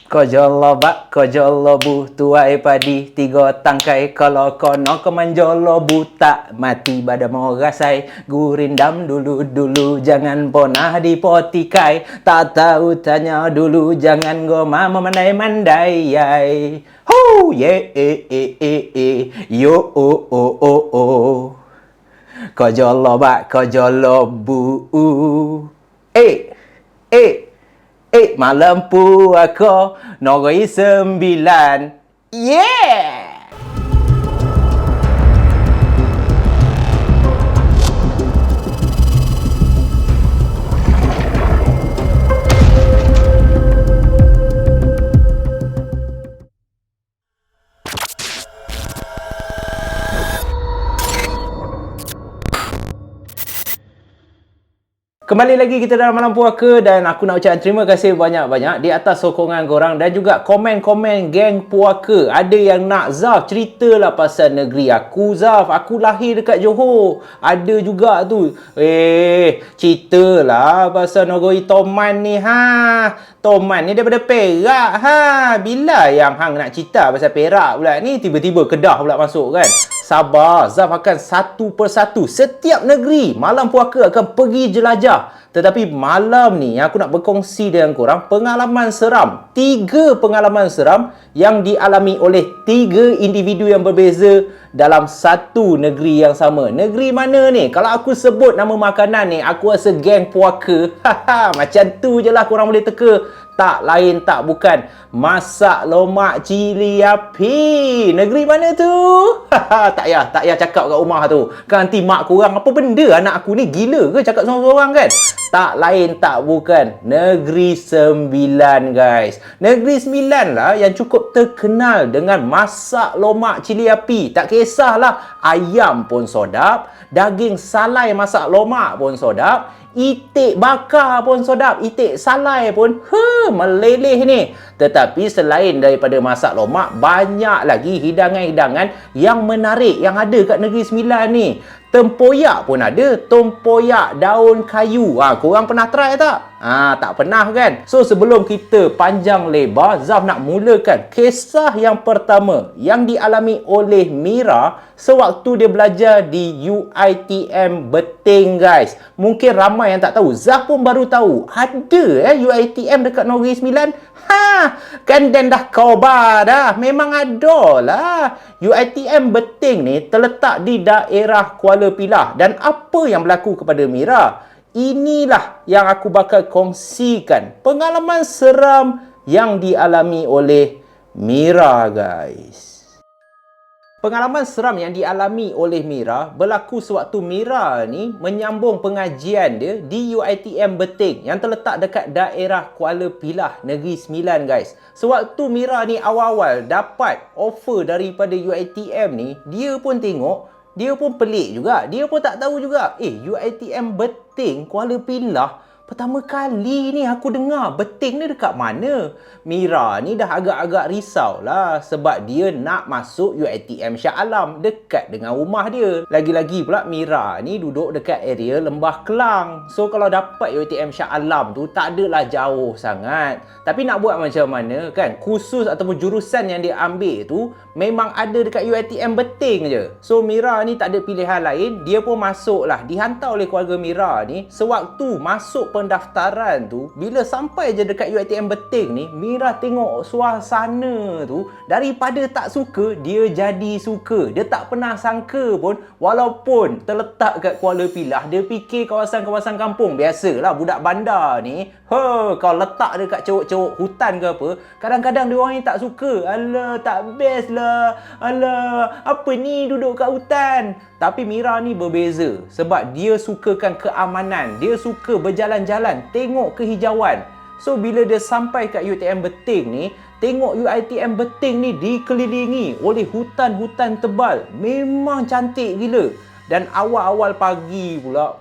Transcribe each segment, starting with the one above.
Kojolo bak, kojolo bu, tuai padi, tiga tangkai. Kalau kono kemanjolo buta, mati pada mau rasai. Gurindam dulu-dulu, jangan pernah dipotikai. Tak tahu tanya dulu, jangan goma memandai-mandai. Ho, ye, yo, Kojolo bak, kojolo bu. Eh, eh. Malam puaka Negeri Sembilan. Yeah! Kembali lagi kita dalam Malam Puaka dan aku nak ucapkan terima kasih banyak-banyak di atas sokongan korang dan juga komen-komen geng Puaka. Ada yang nak, Zaf, ceritalah pasal negeri aku, Zaf. Aku lahir dekat Johor. Ada juga tu. Ceritalah pasal negeri Toman ni, ha. Toman ni daripada Perak, ha. Bila yang hang nak cerita pasal Perak pula ni, tiba-tiba Kedah pula masuk kan? Sabar, Zaf akan satu persatu setiap negeri Malam Puaka akan pergi jelajah. Tetapi malam ni aku nak berkongsi dengan korang pengalaman seram. 3 pengalaman seram yang dialami oleh 3 individu yang berbeza dalam satu negeri yang sama. Negeri mana ni? Kalau aku sebut nama makanan ni, aku rasa geng Puaka. Macam tu je lah korang boleh teka. Tak lain tak bukan masak lomak cili api. Negeri mana tu? tak payah cakap kat rumah tu. Kan nanti mak korang, apa benda anak aku ni gila ke cakap seorang-seorang kan? Tak lain tak bukan Negeri Sembilan, guys. Negeri Sembilan lah yang cukup terkenal dengan masak lomak cili api. Tak kisahlah, ayam pun sedap, daging salai masak lomak pun sedap, itik bakar pun sedap, itik salai pun meleleh ni. Tetapi selain daripada masak lomak, banyak lagi hidangan-hidangan yang menarik yang ada kat Negeri Sembilan ni. Tempoyak pun ada, tempoyak daun kayu. Korang pernah try tak? Tak pernah kan? So sebelum kita panjang lebar, Zaf nak mulakan kisah yang pertama yang dialami oleh Mira sewaktu dia belajar di UiTM Beting, guys. Mungkin ramai yang tak tahu. Zaf pun baru tahu ada UiTM dekat Negeri Sembilan. Kan dan dah khabar dah. Memang ada lah. UiTM Beting ni terletak di daerah Kuala Pilah. Dan apa yang berlaku kepada Mira? Inilah yang aku bakal kongsikan. Pengalaman seram yang dialami oleh Mira, guys. Pengalaman seram yang dialami oleh Mira berlaku sewaktu Mira ni menyambung pengajian dia di UiTM Beting yang terletak dekat daerah Kuala Pilah, Negeri Sembilan, guys. Sewaktu Mira ni awal-awal dapat offer daripada UiTM ni, dia pun tengok, dia pun pelik juga. Dia pun tak tahu juga. UiTM Beting, Kuala Pilah. Pertama kali ni aku dengar. Beting ni dekat mana? Mira ni dah agak-agak risau lah sebab dia nak masuk UiTM Shah Alam dekat dengan rumah dia. Lagi-lagi pula Mira ni duduk dekat area Lembah Kelang. So kalau dapat UiTM Shah Alam tu tak adalah jauh sangat. Tapi nak buat macam mana kan? Khusus ataupun jurusan yang dia ambil tu memang ada dekat UiTM Beting je. So Mira ni tak ada pilihan lain. Dia pun masuk lah. Dihantar oleh keluarga Mira ni. Sewaktu masuk pendaftaran tu, bila sampai je dekat UiTM Beting ni, Mira tengok suasana tu, daripada tak suka, dia jadi suka. Dia tak pernah sangka pun, walaupun terletak kat Kuala Pilah, dia fikir kawasan-kawasan kampung. Biasalah budak bandar ni, kau letak dekat ceruk-ceruk hutan ke apa, kadang-kadang dia orang ni tak suka. Alah, tak best lah. Alah, apa ni duduk kat hutan? Tapi Mira ni berbeza sebab dia sukakan keamanan. Dia suka berjalan-jalan, tengok kehijauan. So bila dia sampai kat UiTM Beting ni, tengok UiTM Beting ni dikelilingi oleh hutan-hutan tebal. Memang cantik gila. Dan awal-awal pagi pula,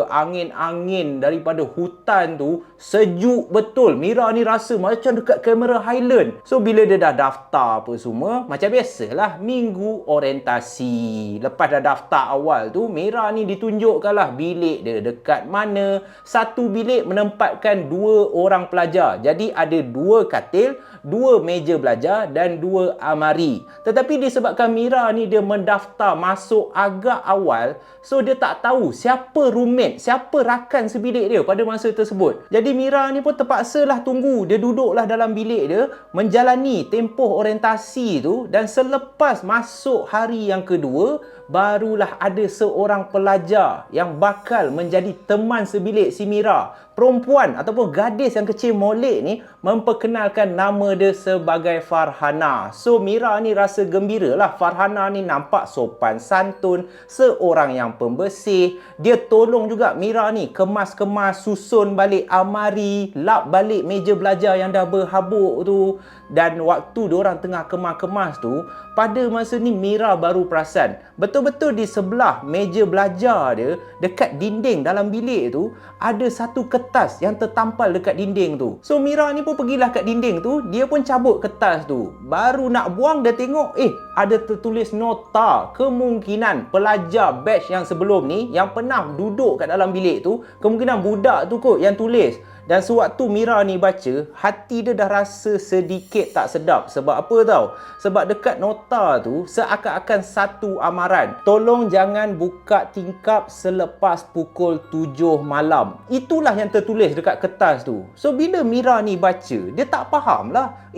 angin-angin daripada hutan tu sejuk betul. Mira ni rasa macam dekat kamera Highland. So bila dia dah daftar apa semua, macam biasalah minggu orientasi. Lepas dah daftar awal tu, Mira ni ditunjukkanlah bilik dia dekat mana. Satu bilik menempatkan 2 orang pelajar. Jadi ada 2 katil, 2 meja belajar dan 2 almari. Tetapi disebabkan Mira ni dia mendaftar masuk agak awal, so dia tak tahu siapa roommate, siapa rakan sebilik dia pada masa tersebut. Jadi Mira ni pun terpaksalah tunggu. Dia duduklah dalam bilik dia menjalani tempoh orientasi tu, dan selepas masuk hari yang kedua, barulah ada seorang pelajar yang bakal menjadi teman sebilik si Mira. Perempuan ataupun gadis yang kecil molek ni memperkenalkan nama dia sebagai Farhana. So Mira ni rasa gembira lah. Farhana ni nampak sopan santun, seorang yang pembersih. Dia tolong juga Mira ni kemas-kemas, susun balik almari, lap balik meja belajar yang dah berhabuk tu. Dan waktu diorang tengah kemas-kemas tu, pada masa ni Mira baru perasan betul-betul di sebelah meja belajar dia, dekat dinding dalam bilik tu, ada satu kertas yang tertampal dekat dinding tu. So Mira ni pun pergilah kat dinding tu, dia pun cabut kertas tu. Baru nak buang, dia tengok ada tertulis nota. Kemungkinan pelajar batch yang sebelum ni, yang pernah duduk kat dalam bilik tu, kemungkinan budak tu kot yang tulis. Dan sewaktu Mira ni baca, hati dia dah rasa sedikit tak sedap. Sebab apa tahu? Sebab dekat nota tu seakan-akan satu amaran. Tolong jangan buka tingkap selepas pukul 7 malam. Itulah yang tertulis dekat kertas tu. So bila Mira ni baca, dia tak faham lah.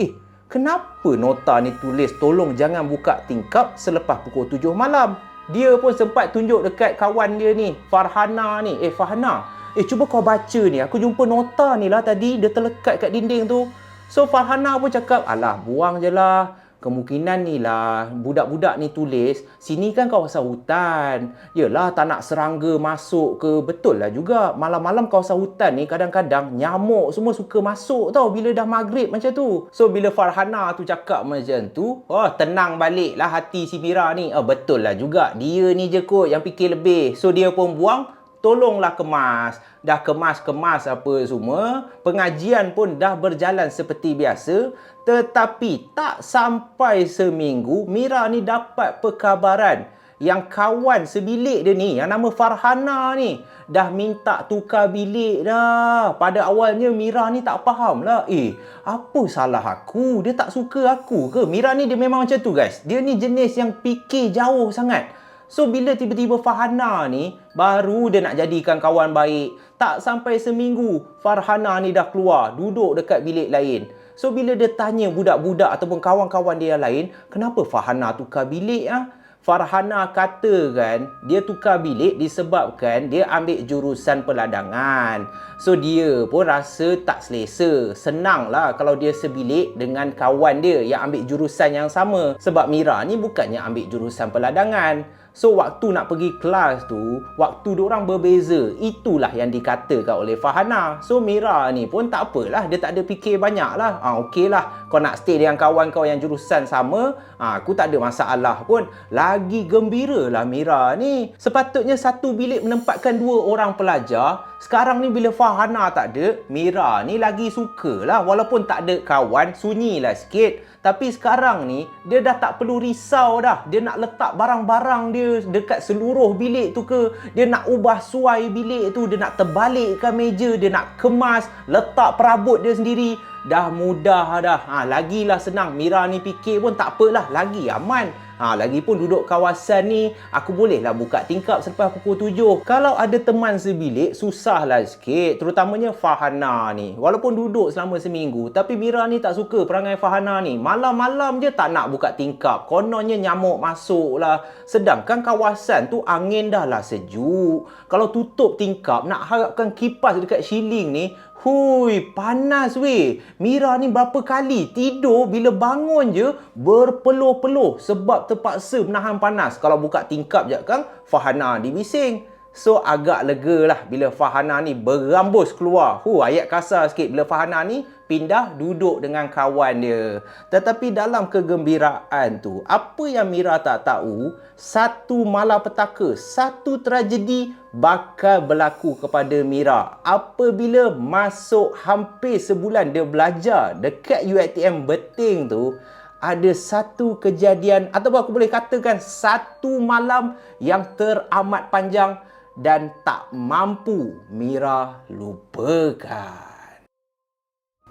Kenapa nota ni tulis tolong jangan buka tingkap selepas pukul 7 malam? Dia pun sempat tunjuk dekat kawan dia ni, Farhana ni. Farhana, cuba kau baca ni. Aku jumpa nota ni lah tadi, dia terlekat kat dinding tu. So Farhana pun cakap, alah buang je lah. Kemungkinan ni lah budak-budak ni tulis, sini kan kawasan hutan. Yelah tak nak serangga masuk ke. Betul lah juga, malam-malam kawasan hutan ni kadang-kadang nyamuk semua suka masuk tau bila dah maghrib macam tu. So bila Farhana tu cakap macam tu, tenang balik lah hati si Mira ni. Betul lah juga, dia ni je kot yang fikir lebih. So dia pun buang, tolonglah kemas. Dah kemas-kemas apa semua, pengajian pun dah berjalan seperti biasa. Tetapi tak sampai seminggu, Mira ni dapat perkabaran yang kawan sebilik dia ni, yang nama Farhana ni, dah minta tukar bilik dah. Pada awalnya Mira ni tak faham lah. Apa salah aku? Dia tak suka aku ke? Mira ni dia memang macam tu guys. Dia ni jenis yang fikir jauh sangat. So bila tiba-tiba Farhana ni, baru dia nak jadikan kawan baik. Tak sampai seminggu, Farhana ni dah keluar, duduk dekat bilik lain. So bila dia tanya budak-budak ataupun kawan-kawan dia yang lain, kenapa Farhana tukar bilik? Farhana katakan dia tukar bilik disebabkan dia ambil jurusan peladangan. So dia pun rasa tak selesa. Senanglah kalau dia sebilik dengan kawan dia yang ambil jurusan yang sama. Sebab Mira ni bukannya ambil jurusan peladangan. So waktu nak pergi kelas tu, waktu diorang berbeza. Itulah yang dikatakan oleh Farhana. So Mira ni pun tak apalah, dia tak ada fikir banyak lah. Okey lah, kau nak stay dengan kawan kau yang jurusan sama, aku tak ada masalah pun. Lagi gembira lah Mira ni. Sepatutnya satu bilik menempatkan 2 orang pelajar. Sekarang ni bila Farhana tak ada, Mira ni lagi suka lah. Walaupun tak ada kawan, sunyilah sikit. Tapi sekarang ni, dia dah tak perlu risau dah. Dia nak letak barang-barang dia dekat seluruh bilik tu ke. Dia nak ubah suai bilik tu. Dia nak terbalikkan meja. Dia nak kemas, letak perabot dia sendiri. Dah mudah dah. Lagilah senang. Mira ni fikir pun tak apalah. Lagi aman. Lagipun duduk kawasan ni, aku bolehlah buka tingkap selepas pukul 7. Kalau ada teman sebilik, susahlah sikit. Terutamanya Farhana ni. Walaupun duduk selama seminggu, tapi Mira ni tak suka perangai Farhana ni. Malam-malam dia tak nak buka tingkap. Kononnya nyamuk masuk lah. Sedangkan kawasan tu angin dah lah sejuk. Kalau tutup tingkap, nak harapkan kipas dekat ceiling ni, hui, panas weh. Mira ni berapa kali tidur bila bangun je berpeluh-peluh sebab terpaksa menahan panas. Kalau buka tingkap je kan, Farhana dibising. So agak lega lah bila Farhana ni berambus keluar. Ayat kasar sikit. Bila Farhana ni pindah duduk dengan kawan dia. Tetapi dalam kegembiraan tu, apa yang Mira tak tahu, satu malapetaka, satu tragedi bakal berlaku kepada Mira. Apabila masuk hampir sebulan dia belajar dekat UiTM Beting tu, ada satu kejadian, atau aku boleh katakan satu malam yang teramat panjang dan tak mampu Mira lupakan.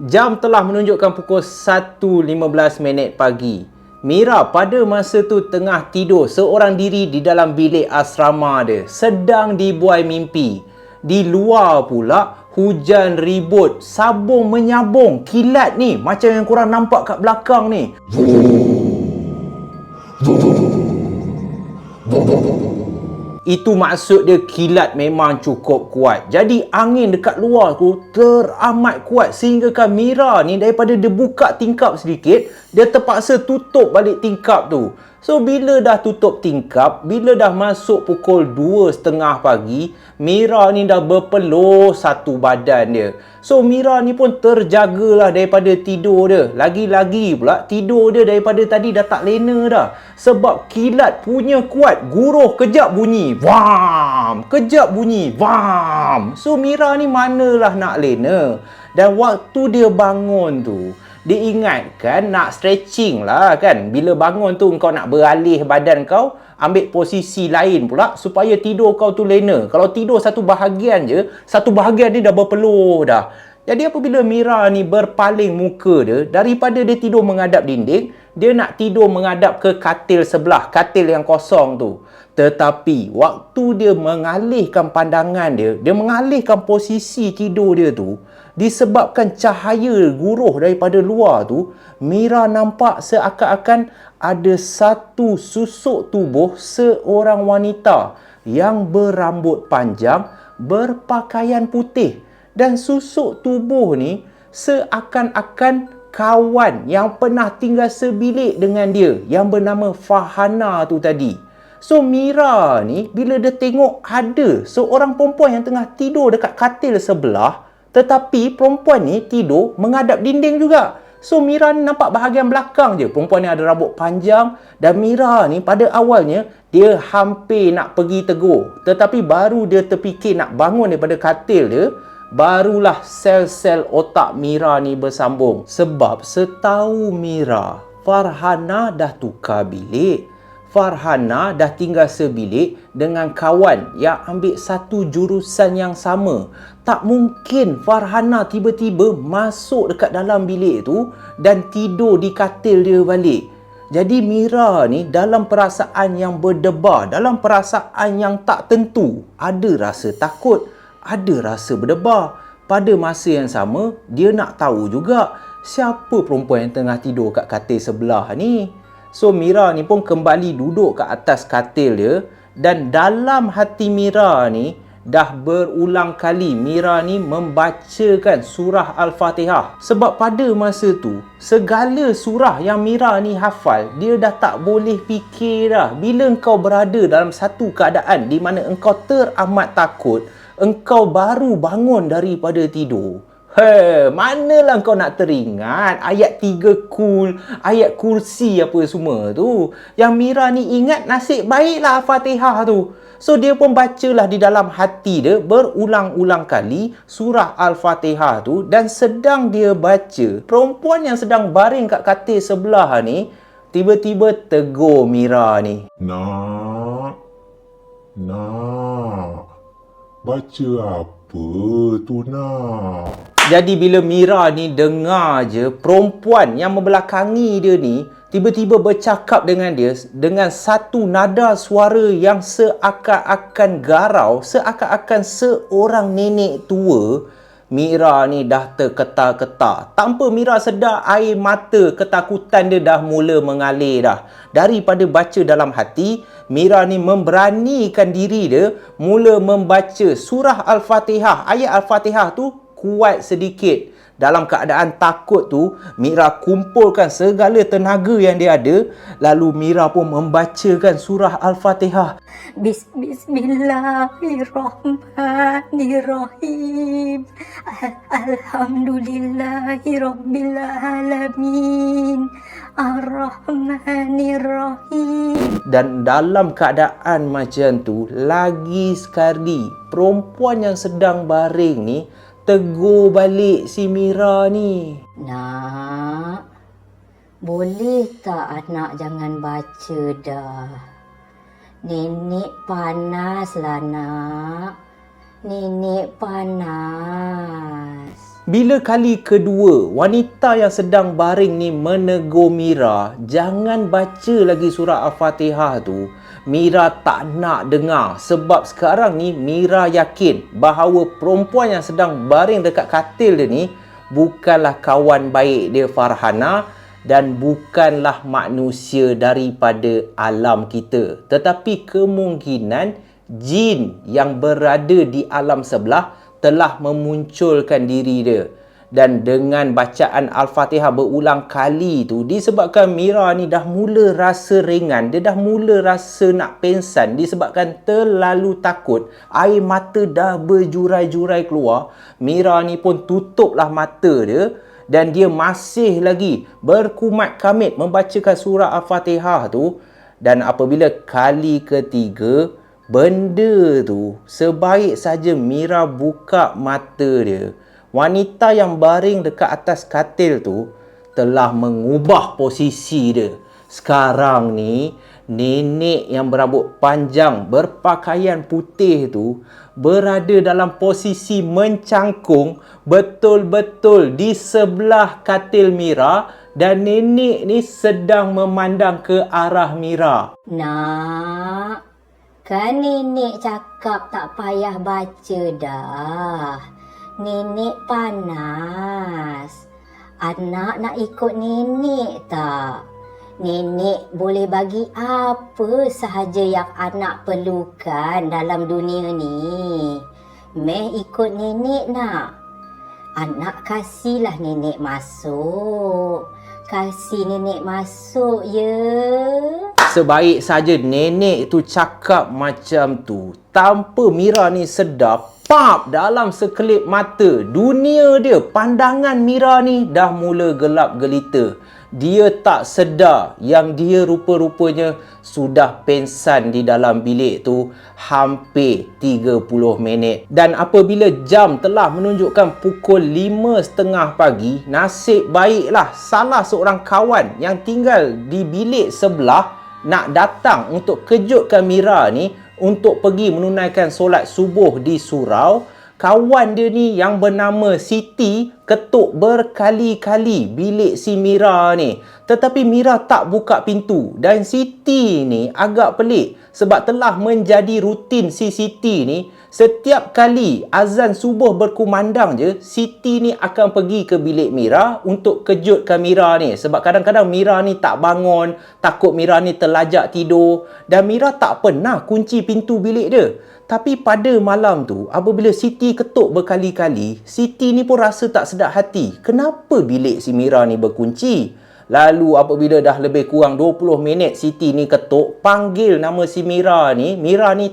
Jam telah menunjukkan pukul 1.15 pagi. Mira pada masa tu tengah tidur seorang diri di dalam bilik asrama dia, sedang dibuai mimpi. Di luar pula hujan ribut, sabung menyabung, kilat ni macam yang korang nampak kat belakang ni. Itu maksud dia kilat memang cukup kuat. Jadi angin dekat luar tu teramat kuat sehinggakan Mira ni daripada dia buka tingkap sedikit, dia terpaksa tutup balik tingkap tu. So bila dah tutup tingkap, bila dah masuk pukul 2.30 pagi, Mira ni dah berpeluh satu badan dia. So Mira ni pun terjagalah daripada tidur dia. Lagi-lagi pula tidur dia daripada tadi dah tak lena dah. Sebab kilat punya kuat, guruh kejap bunyi, wam, kejap bunyi, wam. So Mira ni manalah nak lena. Dan waktu dia bangun tu, dia ingatkan nak stretching lah kan. Bila bangun tu kau nak beralih badan kau, ambil posisi lain pula supaya tidur kau tu lena. Kalau tidur satu bahagian je, satu bahagian ni dah berpeluh dah. Jadi apabila Mira ni berpaling muka dia, daripada dia tidur menghadap dinding, dia nak tidur menghadap ke katil sebelah, katil yang kosong tu. Tetapi waktu dia mengalihkan pandangan dia, dia mengalihkan posisi tidur dia tu, disebabkan cahaya guruh daripada luar tu, Mira nampak seakan-akan ada satu susuk tubuh seorang wanita yang berambut panjang, berpakaian putih. Dan susuk tubuh ni seakan-akan kawan yang pernah tinggal sebilik dengan dia, yang bernama Farhana tu tadi. So Mira ni bila dia tengok ada seorang perempuan yang tengah tidur dekat katil sebelah, tetapi perempuan ni tidur menghadap dinding juga. So Mira ni nampak bahagian belakang je. Perempuan ni ada rambut panjang. Dan Mira ni pada awalnya dia hampir nak pergi tegur. Tetapi baru dia terfikir nak bangun daripada katil dia, barulah sel-sel otak Mira ni bersambung. Sebab setahu Mira, Farhana dah tukar bilik. Farhana dah tinggal sebilik dengan kawan yang ambil satu jurusan yang sama. Tak mungkin Farhana tiba-tiba masuk dekat dalam bilik tu dan tidur di katil dia balik. Jadi Mira ni dalam perasaan yang berdebar, dalam perasaan yang tak tentu. Ada rasa takut, ada rasa berdebar. Pada masa yang sama, dia nak tahu juga siapa perempuan yang tengah tidur kat katil sebelah ni. So Mira ni pun kembali duduk kat atas katil dia. Dan dalam hati Mira ni, dah berulang kali Mira ni membacakan surah Al-Fatihah. Sebab pada masa tu, segala surah yang Mira ni hafal, dia dah tak boleh fikir dah. Bila engkau berada dalam satu keadaan di mana engkau teramat takut, engkau baru bangun daripada tidur, manalah kau nak teringat ayat 3 kul, ayat kursi apa semua tu. Yang Mira ni ingat nasib baiklah Fatihah tu. So dia pun bacalah di dalam hati dia berulang-ulang kali surah Al-Fatihah tu. Dan sedang dia baca, perempuan yang sedang baring kat katil sebelah ni tiba-tiba tegur Mira ni. Nak, baca apa tu nak? Jadi bila Mira ni dengar je perempuan yang membelakangi dia ni tiba-tiba bercakap dengan dia dengan satu nada suara yang seakan-akan garau, seakan-akan seorang nenek tua, Mira ni dah terketar-ketar. Tanpa Mira sedar, air mata ketakutan dia dah mula mengalir dah. Daripada baca dalam hati, Mira ni memberanikan diri dia mula membaca surah Al-Fatihah. Ayat Al-Fatihah tu kuat sedikit. Dalam keadaan takut tu, Mira kumpulkan segala tenaga yang dia ada. Lalu Mira pun membacakan surah Al-Fatihah. Bismillahirrahmanirrahim. Alhamdulillahirrabbilalamin. Ar-Rahmanirrahim. Dan dalam keadaan macam tu, lagi sekali perempuan yang sedang baring ni tegur balik si Mira ni. Nak, boleh tak anak jangan baca dah? Nenek panas lah nak. Nenek panas. Bila kali kedua, wanita yang sedang baring ni menegur Mira, jangan baca lagi surah Al-Fatihah tu, Mira tak nak dengar. Sebab sekarang ni Mira yakin bahawa perempuan yang sedang baring dekat katil dia ni bukanlah kawan baik dia Farhana dan bukanlah manusia daripada alam kita, tetapi kemungkinan jin yang berada di alam sebelah telah memunculkan diri dia. Dan dengan bacaan Al-Fatihah berulang kali tu, disebabkan Mira ni dah mula rasa ringan, dia dah mula rasa nak pengsan disebabkan terlalu takut, air mata dah berjurai-jurai keluar. Mira ni pun tutuplah mata dia dan dia masih lagi berkumat kamit membacakan surah Al-Fatihah tu. Dan apabila kali ketiga, benda tu sebaik saja Mira buka mata dia, wanita yang baring dekat atas katil tu telah mengubah posisi dia. Sekarang ni nenek yang berambut panjang berpakaian putih tu berada dalam posisi mencangkung betul-betul di sebelah katil Mira dan nenek ni sedang memandang ke arah Mira. Nak, kan nenek cakap tak payah baca dah. Nenek panas. Anak nak ikut nenek tak? Nenek boleh bagi apa sahaja yang anak perlukan dalam dunia ni. Meh ikut nenek nak? Anak kasihlah nenek masuk. Kasih nenek masuk ya. Sebaik saja nenek tu cakap macam tu, tanpa Mira ni sedar, pap, dalam sekelip mata, dunia dia, pandangan Mira ni dah mula gelap gelita. Dia tak sedar yang dia rupa-rupanya sudah pengsan di dalam bilik tu hampir 30 minit. Dan apabila jam telah menunjukkan pukul 5.30 pagi, nasib baiklah salah seorang kawan yang tinggal di bilik sebelah nak datang untuk kejutkan Mira ni untuk pergi menunaikan solat subuh di surau. Kawan dia ni yang bernama Siti ketuk berkali-kali bilik si Mira ni, tetapi Mira tak buka pintu. Dan Siti ni agak pelik sebab telah menjadi rutin si Siti ni, setiap kali azan subuh berkumandang je, Siti ni akan pergi ke bilik Mira untuk kejutkan Mira ni. Sebab kadang-kadang Mira ni tak bangun, takut Mira ni terlajak tidur, dan Mira tak pernah kunci pintu bilik dia. Tapi pada malam tu, apabila Siti ketuk berkali-kali, Siti ni pun rasa tak sedap hati. Kenapa bilik si Mira ni berkunci? Lalu apabila dah lebih kurang 20 minit Siti ni ketuk, panggil nama si Mira ni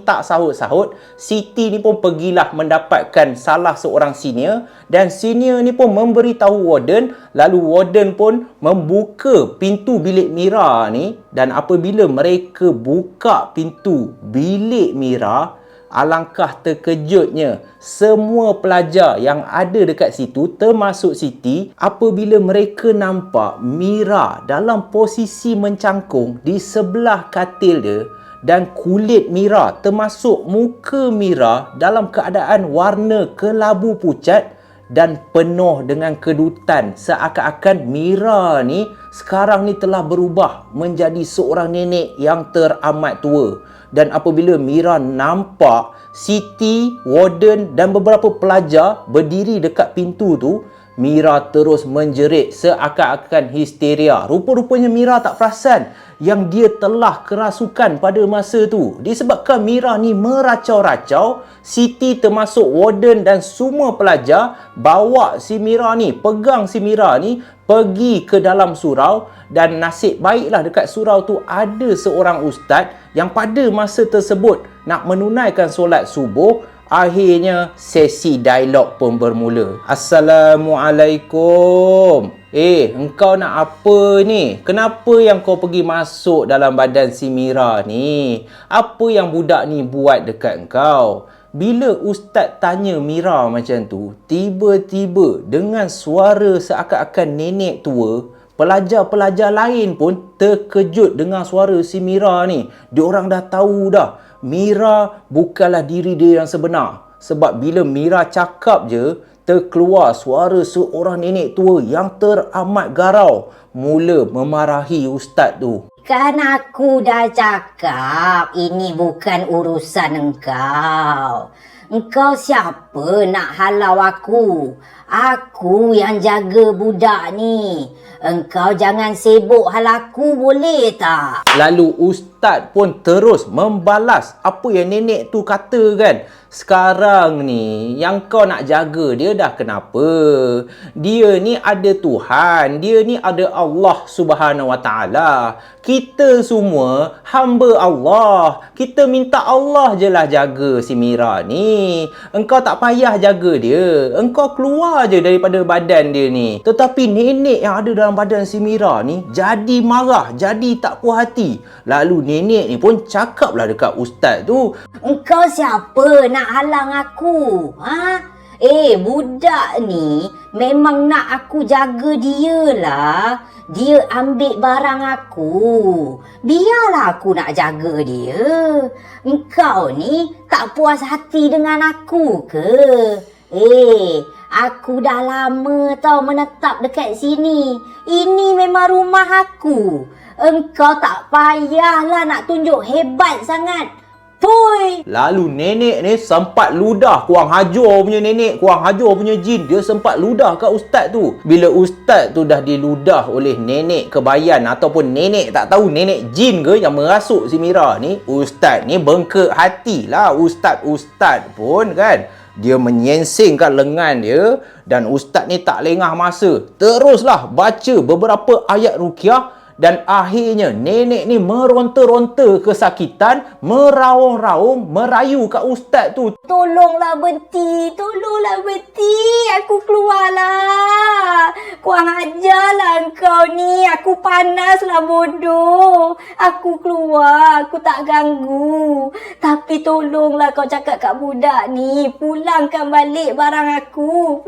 tak sahut-sahut. Siti ni pun pergilah mendapatkan salah seorang senior, dan senior ni pun memberitahu warden. Lalu warden pun membuka pintu bilik Mira ni, dan apabila mereka buka pintu bilik Mira, alangkah terkejutnya semua pelajar yang ada dekat situ termasuk Siti apabila mereka nampak Mira dalam posisi mencangkung di sebelah katil dia, dan kulit Mira termasuk muka Mira dalam keadaan warna kelabu pucat dan penuh dengan kedutan, seakan-akan Mira ni sekarang ni telah berubah menjadi seorang nenek yang teramat tua. Dan apabila Mira nampak Siti, warden dan beberapa pelajar berdiri dekat pintu tu, Mira terus menjerit seakan-akan histeria. Rupa-rupanya Mira tak perasan yang dia telah kerasukan pada masa tu. Disebabkan Mira ni meracau-racau, Siti termasuk warden dan semua pelajar bawa si Mira ni, pegang si Mira ni pergi ke dalam surau. Dan nasib baiklah dekat surau tu ada seorang ustaz yang pada masa tersebut nak menunaikan solat subuh. Akhirnya sesi dialog pun bermula. Assalamualaikum. Engkau nak apa ni? Kenapa yang kau pergi masuk dalam badan si Mira ni? Apa yang budak ni buat dekat engkau? Bila ustaz tanya Mira macam tu, tiba-tiba dengan suara seakan-akan nenek tua, pelajar-pelajar lain pun terkejut dengan suara si Mira ni. Diorang dah tahu dah, Mira bukanlah diri dia yang sebenar. Sebab bila Mira cakap je, terkeluar suara seorang nenek tua yang teramat garau, mula memarahi ustaz tu. Kan aku dah cakap ini bukan urusan engkau. Engkau siapa nak halau aku? Aku yang jaga budak ni. Engkau jangan sibuk hal aku, boleh tak? Lalu ustaz pun terus membalas apa yang nenek tu kata kan. Sekarang ni yang kau nak jaga dia dah kenapa? Dia ni ada Tuhan, dia ni ada Allah Subhanahu Wa Taala. Kita semua hamba Allah. Kita minta Allah je lah jaga si Mira ni. Engkau tak payah jaga dia. Engkau keluar je daripada badan dia ni. Tetapi nenek yang ada dalam badan si Mira ni jadi marah, jadi tak puas hati. Lalu nenek ni pun cakaplah dekat ustaz tu. Engkau siapa nak halang aku? Budak ni memang nak aku jaga dia lah. Dia ambil barang aku. Biarlah aku nak jaga dia. Engkau ni tak puas hati dengan aku ke? Aku dah lama tau menetap dekat sini. Ini memang rumah aku. Engkau tak payahlah nak tunjuk hebat sangat. Pui! Lalu nenek ni sempat ludah kurang hajar punya nenek, kurang hajar punya jin. Dia sempat ludah kat ustaz tu. Bila ustaz tu dah diludah oleh nenek kebayan ataupun nenek tak tahu nenek jin ke yang merasuk si Mira ni, ustaz ni bengkak hatilah. Ustaz pun kan, dia menyensingkan lengan dia dan ustaz ni tak lengah masa. Teruslah baca beberapa ayat ruqyah. Dan akhirnya nenek ni meronta-ronta kesakitan, meraung-raung, merayu kat ustaz tu. Tolonglah berhenti, aku keluarlah. Kurang ajarlah engkau ni, aku panaslah bodoh. Aku keluar, aku tak ganggu. Tapi tolonglah kau cakap kat budak ni, pulangkan balik barang aku.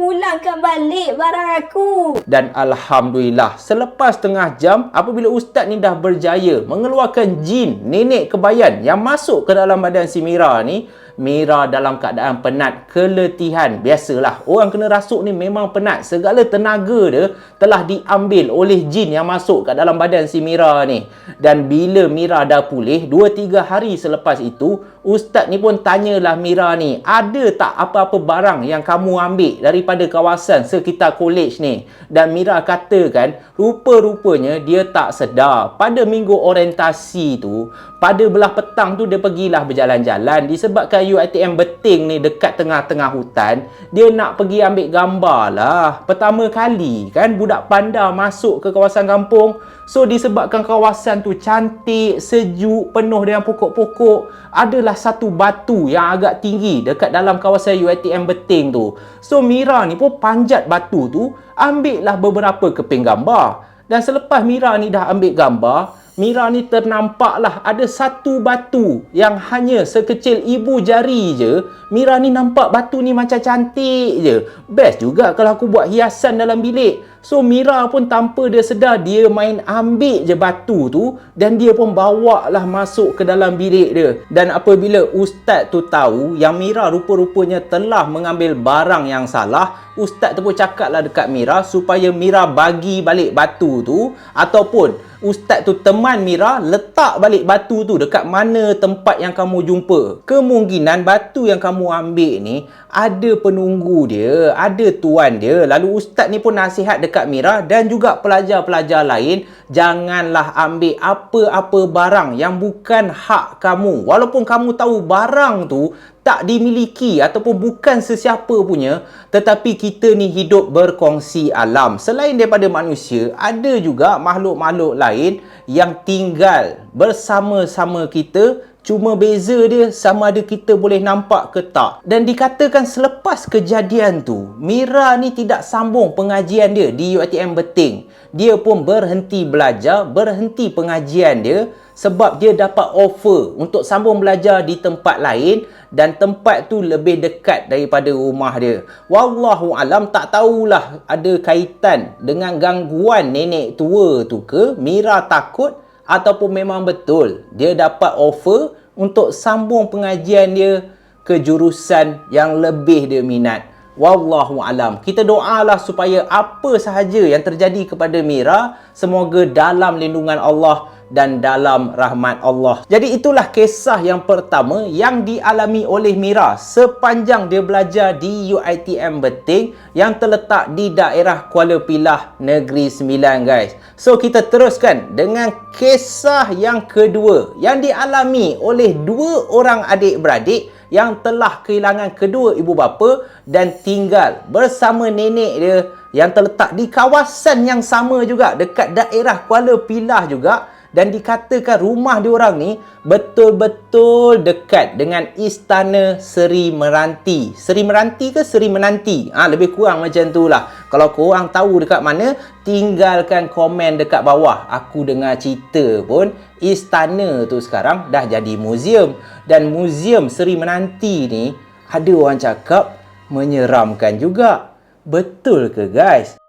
Dan Alhamdulillah, selepas setengah jam, apabila ustaz ni dah berjaya mengeluarkan jin nenek kebayan yang masuk ke dalam badan si Mira ni, Mira dalam keadaan penat, keletihan. Biasalah, orang kena rasuk ni memang penat. Segala tenaga dia telah diambil oleh jin yang masuk kat dalam badan si Mira ni. Dan bila Mira dah pulih, 2-3 hari selepas itu, ustaz ni pun tanyalah Mira ni, ada tak apa-apa barang yang kamu ambil daripada kawasan sekitar kolej ni? Dan Mira katakan, rupa-rupanya dia tak sedar. Pada minggu orientasi tu, pada belah petang tu dia pergilah berjalan-jalan. Disebabkan UiTM Beting ni dekat tengah-tengah hutan, dia nak pergi ambil gambar lah. Pertama kali kan budak panda masuk ke kawasan kampung. So disebabkan kawasan tu cantik, sejuk, penuh dengan pokok-pokok, adalah satu batu yang agak tinggi dekat dalam kawasan UiTM Beting tu. So Mira ni pun panjat batu tu, ambil lah beberapa keping gambar. Dan selepas Mira ni dah ambil gambar, Mira ni ternampaklah ada satu batu yang hanya sekecil ibu jari je. Mira ni nampak batu ni macam cantik je. Best juga kalau aku buat hiasan dalam bilik. So Mira pun tanpa dia sedar, dia main ambil je batu tu dan dia pun bawa lah masuk ke dalam bilik dia. Dan apabila ustaz tu tahu yang Mira rupa-rupanya telah mengambil barang yang salah, ustaz tu pun cakap lah dekat Mira supaya Mira bagi balik batu tu, ataupun ustaz tu teman Mira letak balik batu tu dekat mana tempat yang kamu jumpa. Kemungkinan batu yang kamu ambil ni ada penunggu dia, ada tuan dia. Lalu ustaz ni pun nasihat dekat Mira dan juga pelajar-pelajar lain, janganlah ambil apa-apa barang yang bukan hak kamu. Walaupun kamu tahu barang tu tak dimiliki ataupun bukan sesiapa punya, tetapi kita ni hidup berkongsi alam. Selain daripada manusia, ada juga makhluk-makhluk lain yang tinggal bersama-sama kita. Cuma beza dia sama ada kita boleh nampak ke tak. Dan dikatakan selepas kejadian tu, Mira ni tidak sambung pengajian dia di UiTM Beting. Dia pun berhenti belajar, berhenti pengajian dia sebab dia dapat offer untuk sambung belajar di tempat lain dan tempat tu lebih dekat daripada rumah dia. Wallahu alam, tak tahulah ada kaitan dengan gangguan nenek tua tu ke, Mira takut, ataupun memang betul dia dapat offer untuk sambung pengajian dia ke jurusan yang lebih dia minat. Wallahu alam. Kita doalah supaya apa sahaja yang terjadi kepada Mira, semoga dalam lindungan Allah dan dalam rahmat Allah. Jadi itulah kisah yang pertama yang dialami oleh Mira sepanjang dia belajar di UiTM Beting yang terletak di daerah Kuala Pilah, Negeri Sembilan, guys. So kita teruskan dengan kisah yang kedua yang dialami oleh dua orang adik-beradik yang telah kehilangan kedua ibu bapa dan tinggal bersama nenek dia yang terletak di kawasan yang sama juga, dekat daerah Kuala Pilah juga. Dan dikatakan rumah diorang ni betul-betul dekat dengan Istana Seri Meranti. Seri Meranti ke Seri Menanti? Lebih kurang macam tu lah. Kalau korang tahu dekat mana, tinggalkan komen dekat bawah. Aku dengar cerita pun istana tu sekarang dah jadi muzium. Dan muzium Seri Menanti ni ada orang cakap menyeramkan juga. Betul ke guys?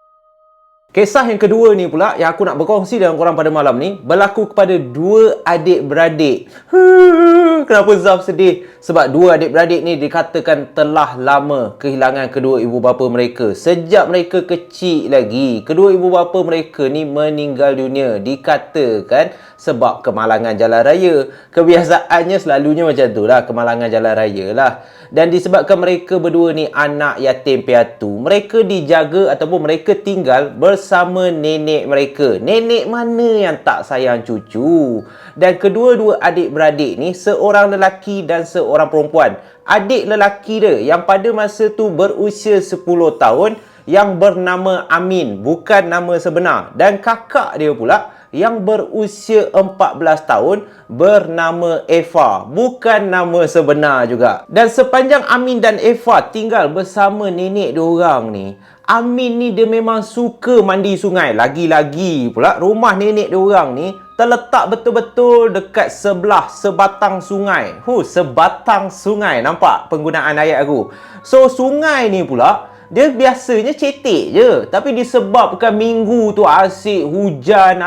Kisah yang kedua ni pula yang aku nak berkongsi dengan korang pada malam ni berlaku kepada dua adik-beradik. Kenapa Zaf sedih? Sebab dua adik-beradik ni dikatakan telah lama kehilangan kedua ibu bapa mereka. Sejak mereka kecil lagi, kedua ibu bapa mereka ni meninggal dunia. Dikatakan sebab kemalangan jalan raya. Kebiasaannya selalunya macam tu lah, kemalangan jalan raya lah. Dan disebabkan mereka berdua ni anak yatim piatu, mereka dijaga ataupun mereka tinggal bersama nenek mereka. Nenek mana yang tak sayang cucu? Dan kedua-dua adik-beradik ni, seorang lelaki dan seorang perempuan. Adik lelaki dia yang pada masa tu berusia 10 tahun yang bernama Amin, bukan nama sebenar. Dan kakak dia pula yang berusia 14 tahun bernama Eva, bukan nama sebenar juga. Dan sepanjang Amin dan Eva tinggal bersama nenek diorang ni, Amin ni dia memang suka mandi sungai. Lagi-lagi pula rumah nenek diorang ni terletak betul-betul dekat sebelah sebatang sungai. Sebatang sungai. Nampak penggunaan ayat aku? So sungai ni pula dia biasanya cetek je. Tapi disebabkan minggu tu asyik hujan,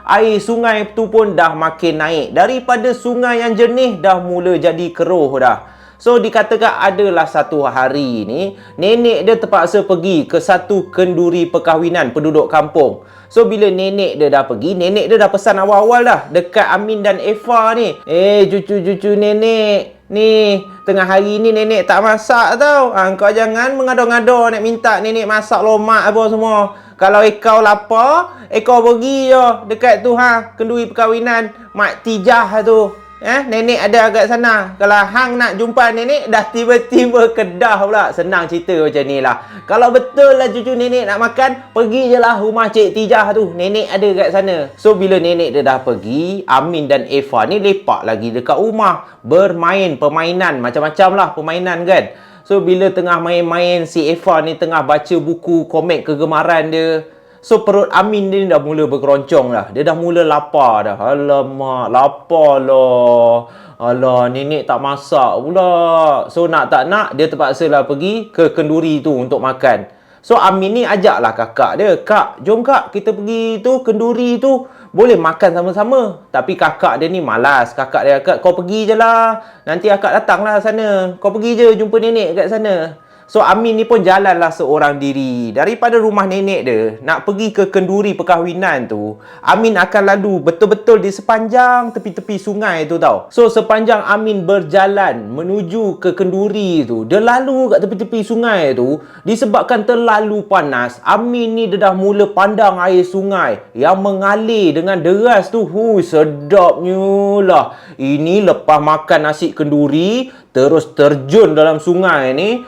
air sungai tu pun dah makin naik. Daripada sungai yang jernih dah mula jadi keruh dah. So dikatakan adalah satu hari ni, nenek dia terpaksa pergi ke satu kenduri perkahwinan penduduk kampung. So bila nenek dia dah pergi, nenek dia dah pesan awal-awal dah dekat Amin dan Eva ni. Cucu-cucu nenek, ni tengah hari ni nenek tak masak tau. Kau jangan mengada-ngada nak minta nenek masak lomak apa semua. Kalau kau lapar, kau pergi je dekat tu kenduri perkahwinan Mak Tijah tu. Nenek ada agak sana. Kalau hang nak jumpa nenek, dah tiba-tiba Kedah pula. Senang cerita macam ni lah. Kalau betul lah cucu nenek nak makan, pergi je lah rumah Cik Tijah tu. Nenek ada kat sana. So bila nenek dia dah pergi, Amin dan Eva ni lepak lagi dekat rumah, bermain permainan macam-macam lah permainan kan. So bila tengah main-main, si Eva ni tengah baca buku komik kegemaran dia. So perut Amin ni dah mula berkeroncong dah. Dia dah mula lapar dah. Alamak, lapar lah. Alah, nenek tak masak pula. So nak tak nak, dia terpaksa lah pergi ke kenduri tu untuk makan. So Amin ni ajaklah kakak dia, "Kak, jom kak kita pergi tu kenduri tu, boleh makan sama-sama." Tapi kakak dia ni malas. Kakak dia kata, "Kau pergi je lah, nanti akak datang lah sana. Kau pergi je jumpa nenek kat sana." So Amin ni pun jalanlah seorang diri. Daripada rumah nenek dia nak pergi ke kenduri perkahwinan tu, Amin akan lalu betul-betul di sepanjang tepi-tepi sungai tu tau. So sepanjang Amin berjalan menuju ke kenduri tu, dia lalu kat tepi-tepi sungai tu, disebabkan terlalu panas, Amin ni dia dah mula pandang air sungai yang mengalir dengan deras tu. Sedapnya lah. Ini lepas makan nasi kenduri terus terjun dalam sungai ni.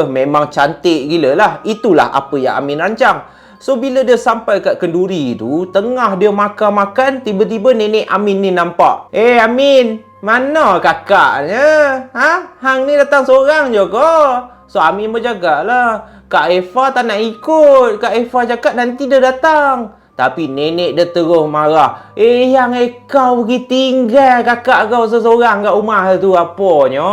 Memang cantik gila lah. Itulah apa yang Amin rancang. So bila dia sampai kat kenduri tu, tengah dia makan-makan, tiba-tiba nenek Amin ni nampak. Amin, mana kakaknya? Hang ni datang seorang je ke? So Amin bercakap lah, Kak Eva tak nak ikut. Kak Eva cakap nanti dia datang. Tapi nenek dia terus marah. Yang kau pergi tinggal kakak kau seseorang kat rumah tu apanya?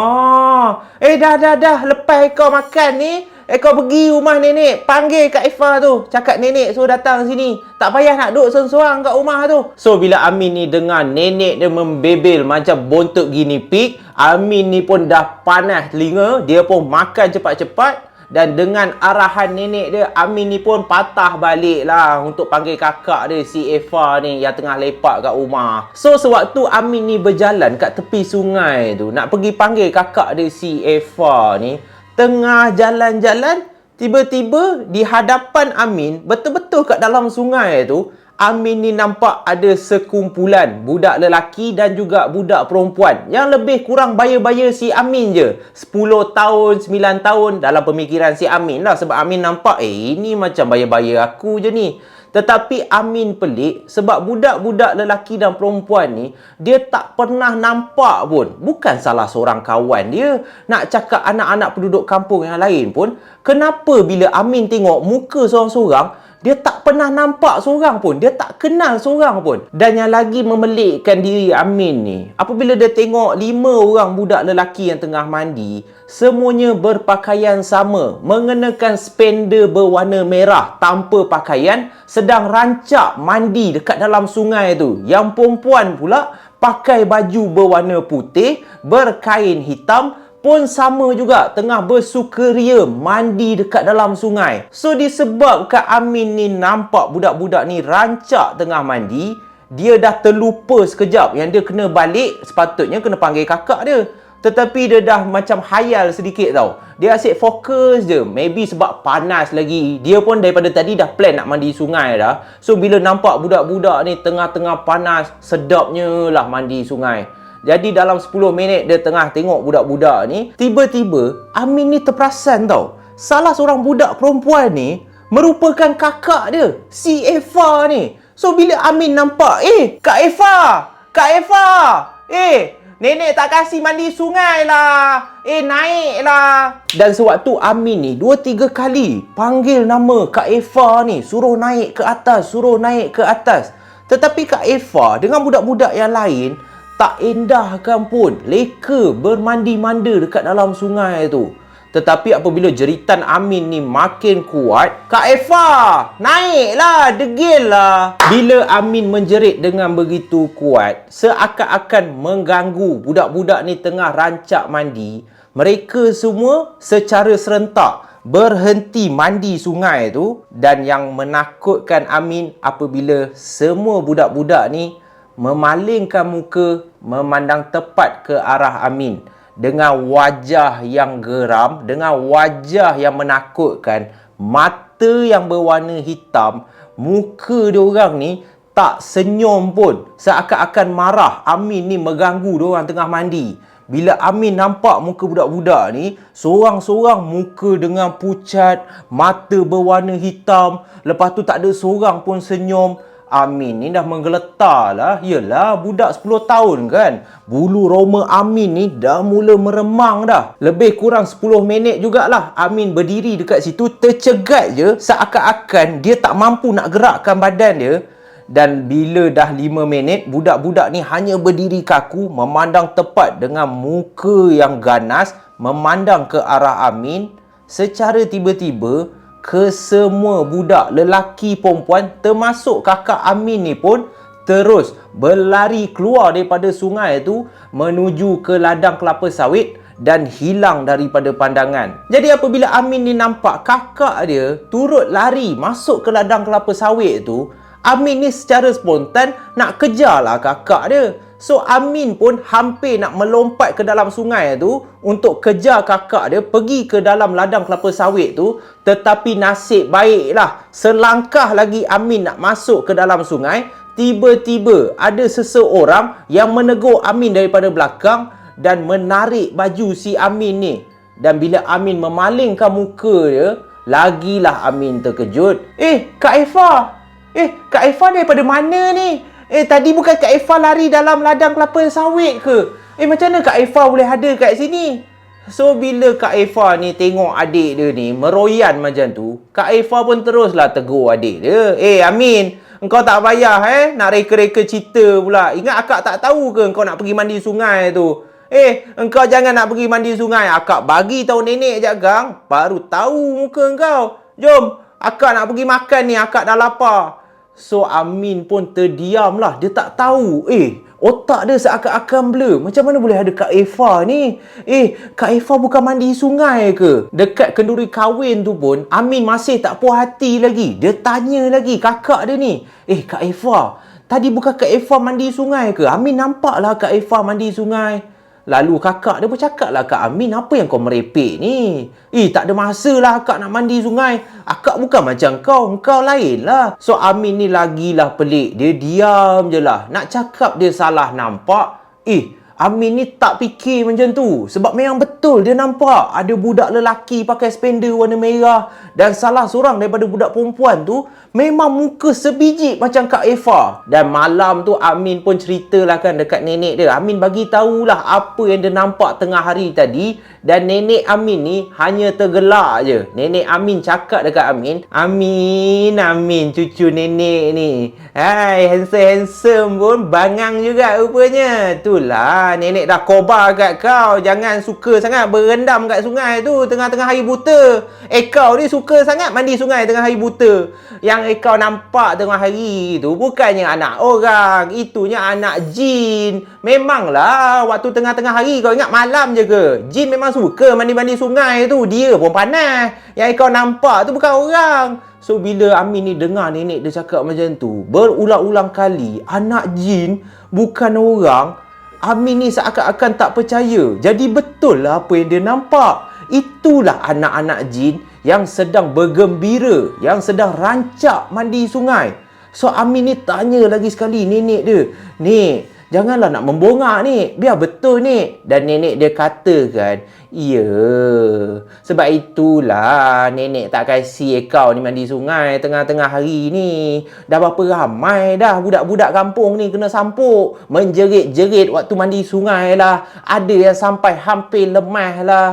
Dah. Lepas kau makan ni, kau pergi rumah nenek. Panggil Kak Eva tu. Cakap nenek suruh datang sini. Tak payah nak duduk seorang kat rumah tu. So, bila Amin ni dengar nenek dia membebel macam bontot guinea pig, Amin ni pun dah panas telinga. Dia pun makan cepat-cepat. Dan dengan arahan nenek dia, Amin ni pun patah balik lah untuk panggil kakak dia, si Eva ni yang tengah lepak kat rumah. So, sewaktu Amin ni berjalan kat tepi sungai tu, nak pergi panggil kakak dia, si Eva ni, tengah jalan-jalan, tiba-tiba di hadapan Amin, betul-betul kat dalam sungai tu, Amin ni nampak ada sekumpulan budak lelaki dan juga budak perempuan yang lebih kurang baya-baya si Amin je. 10 tahun, 9 tahun dalam pemikiran si Amin lah. Sebab Amin nampak, ini macam baya-baya aku je ni. Tetapi Amin pelik sebab budak-budak lelaki dan perempuan ni, dia tak pernah nampak pun. Bukan salah seorang kawan dia. Nak cakap anak-anak penduduk kampung yang lain pun, kenapa bila Amin tengok muka seorang-seorang, dia tak pernah nampak seorang pun. Dia tak kenal seorang pun. Dan yang lagi memelikkan diri Amin ni, apabila dia tengok 5 orang budak lelaki yang tengah mandi, semuanya berpakaian sama, mengenakan spender berwarna merah tanpa pakaian, sedang rancak mandi dekat dalam sungai tu. Yang perempuan pula pakai baju berwarna putih, berkain hitam, pun sama juga tengah bersukaria mandi dekat dalam sungai. So disebabkan Amin ni nampak budak-budak ni rancak tengah mandi, dia dah terlupa sekejap yang dia kena balik, sepatutnya kena panggil kakak dia. Tetapi dia dah macam hayal sedikit tau. Dia asyik fokus je. Maybe sebab panas lagi. Dia pun daripada tadi dah plan nak mandi sungai dah. So bila nampak budak-budak ni tengah-tengah panas, sedapnya lah mandi sungai. Jadi dalam 10 minit dia tengah tengok budak-budak ni, tiba-tiba Amin ni terperasan tau. Salah seorang budak perempuan ni merupakan kakak dia, si Eva ni. So bila Amin nampak, Kak Eva! Kak Eva! Nenek tak kasih mandi sungai lah. Naiklah. Dan sewaktu Amin ni 2-3 kali panggil nama Kak Eva ni, suruh naik ke atas, suruh naik ke atas. Tetapi Kak Eva dengan budak-budak yang lain tak endahkan pun, leka bermandi-manda dekat dalam sungai tu. Tetapi apabila jeritan Amin ni makin kuat, Kak Eva, naiklah, degil lah. Bila Amin menjerit dengan begitu kuat, seakan-akan mengganggu budak-budak ni tengah rancak mandi, mereka semua secara serentak berhenti mandi sungai tu. Dan yang menakutkan Amin apabila semua budak-budak ni memalingkan muka memandang tepat ke arah Amin dengan wajah yang geram, dengan wajah yang menakutkan, mata yang berwarna hitam, muka diorang ni tak senyum pun, seakan-akan marah Amin ni mengganggu diorang tengah mandi. Bila Amin nampak muka budak-budak ni, seorang-seorang muka dengan pucat, mata berwarna hitam, lepas tu tak ada seorang pun senyum. Amin ni dah menggeletar lah. Yelah, budak 10 tahun kan. Bulu roma Amin ni dah mula meremang dah. Lebih kurang 10 minit jugalah Amin berdiri dekat situ, tercegat je, seakan-akan dia tak mampu nak gerakkan badan dia. Dan bila dah 5 minit, budak-budak ni hanya berdiri kaku, memandang tepat dengan muka yang ganas, memandang ke arah Amin. Secara tiba-tiba, kesemua budak lelaki perempuan termasuk kakak Amin ni pun terus berlari keluar daripada sungai tu menuju ke ladang kelapa sawit dan hilang daripada pandangan. Jadi apabila Amin ni nampak kakak dia turut lari masuk ke ladang kelapa sawit tu, Amin ni secara spontan nak kejarlah kakak dia. So Amin pun hampir nak melompat ke dalam sungai tu untuk kejar kakak dia pergi ke dalam ladang kelapa sawit tu. Tetapi nasib baiklah, selangkah lagi Amin nak masuk ke dalam sungai, tiba-tiba ada seseorang yang menegur Amin daripada belakang dan menarik baju si Amin ni. Dan bila Amin memalingkan muka dia, lagilah Amin terkejut. Kak Effa! Kak Effa daripada mana ni? Tadi bukan Kak Effa lari dalam ladang kelapa sawit ke? Macam mana Kak Effa boleh ada kat sini? So, bila Kak Effa ni tengok adik dia ni meroyan macam tu, Kak Effa pun teruslah tegur adik dia. Amin, engkau tak payah nak reka-reka cerita pula. Ingat akak tak tahu ke engkau nak pergi mandi sungai tu? Engkau jangan nak pergi mandi sungai. Akak bagi tahu nenek je gang, baru tahu muka engkau. Jom, akak nak pergi makan ni, akak dah lapar. So Amin pun terdiam lah. Dia tak tahu. Otak dia seakan-akan blur. Macam mana boleh ada Kak Effa ni? Kak Effa bukan mandi sungai ke? Dekat kenduri kahwin tu pun Amin masih tak puas hati lagi. Dia tanya lagi kakak dia ni, Kak Effa, tadi bukan Kak Effa mandi sungai ke? Amin nampaklah Kak Effa mandi sungai. Lalu kakak dia pun cakap lah, Kak Amin, apa yang kau merepek ni? Tak ada masa lah akak nak mandi sungai. Akak bukan macam kau lain lah. So Amin ni lagilah pelik. Dia diam je lah. Nak cakap dia salah nampak, Amin ni tak fikir macam tu. Sebab memang betul dia nampak ada budak lelaki pakai spender warna merah. Dan salah seorang daripada budak perempuan tu memang muka sebiji macam Kak Effa. Dan malam tu Amin pun ceritalah kan dekat nenek dia. Amin bagi tahulah apa yang dia nampak tengah hari tadi. Dan nenek Amin ni hanya tergelak je. Nenek Amin cakap dekat Amin, Amin, cucu nenek ni. Hai, handsome pun bangang juga rupanya. Itulah, nenek dah kobar kat kau. Jangan suka sangat berendam kat sungai tu tengah-tengah hari buta. Kau ni suka sangat mandi sungai tengah hari buta. Yang kau nampak tengah hari tu bukannya anak orang, itunya anak jin. Memanglah waktu tengah-tengah hari, kau ingat malam je ke? Jin memang suka mandi-mandi sungai tu. Dia pun panas. Yang kau nampak tu bukan orang. So bila Amin ni dengar nenek dia cakap macam tu berulang-ulang kali, anak jin bukan orang, Amin ni seakan-akan tak percaya. Jadi betul lah apa yang dia nampak. Itulah anak-anak jin yang sedang bergembira, yang sedang rancak mandi sungai. So Amin ni tanya lagi sekali nenek dia, Nek, janganlah nak membongak ni, biar betul ni. Dan nenek dia katakan, ya, sebab itulah nenek tak kasih kau ni mandi sungai tengah-tengah hari ni. Dah berapa ramai dah budak-budak kampung ni kena sampuk, menjerit-jerit waktu mandi sungai lah. Ada yang sampai hampir lemah lah.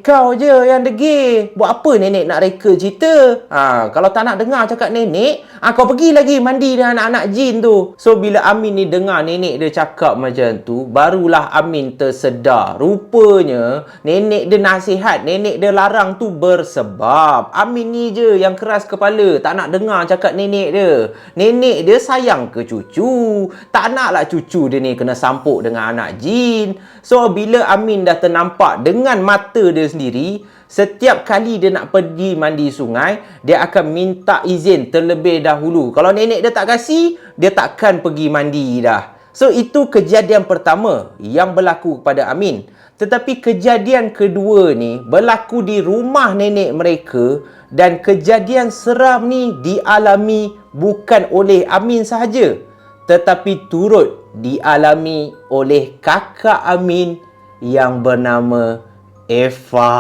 Kau je yang degil. Buat apa nenek nak reka cerita? Kalau tak nak dengar cakap nenek, kau pergi lagi mandi dengan anak-anak jin tu. So bila Amin ni dengar nenek dia cakap macam tu, barulah Amin tersedar. Rupanya nenek dia nasihat, nenek dia larang tu bersebab. Amin ni je yang keras kepala, tak nak dengar cakap nenek dia. Nenek dia sayang ke cucu, tak naklah cucu dia ni kena sampuk dengan anak jin. So bila Amin dah ternampak dengan mata dia sendiri, setiap kali dia nak pergi mandi sungai, dia akan minta izin terlebih dahulu. Kalau nenek dia tak kasih, dia takkan pergi mandi dah. So itu kejadian pertama yang berlaku kepada Amin. Tetapi kejadian kedua ni berlaku di rumah nenek mereka. Dan kejadian seram ni dialami bukan oleh Amin sahaja, tetapi turut dialami oleh kakak Amin yang bernama Effa.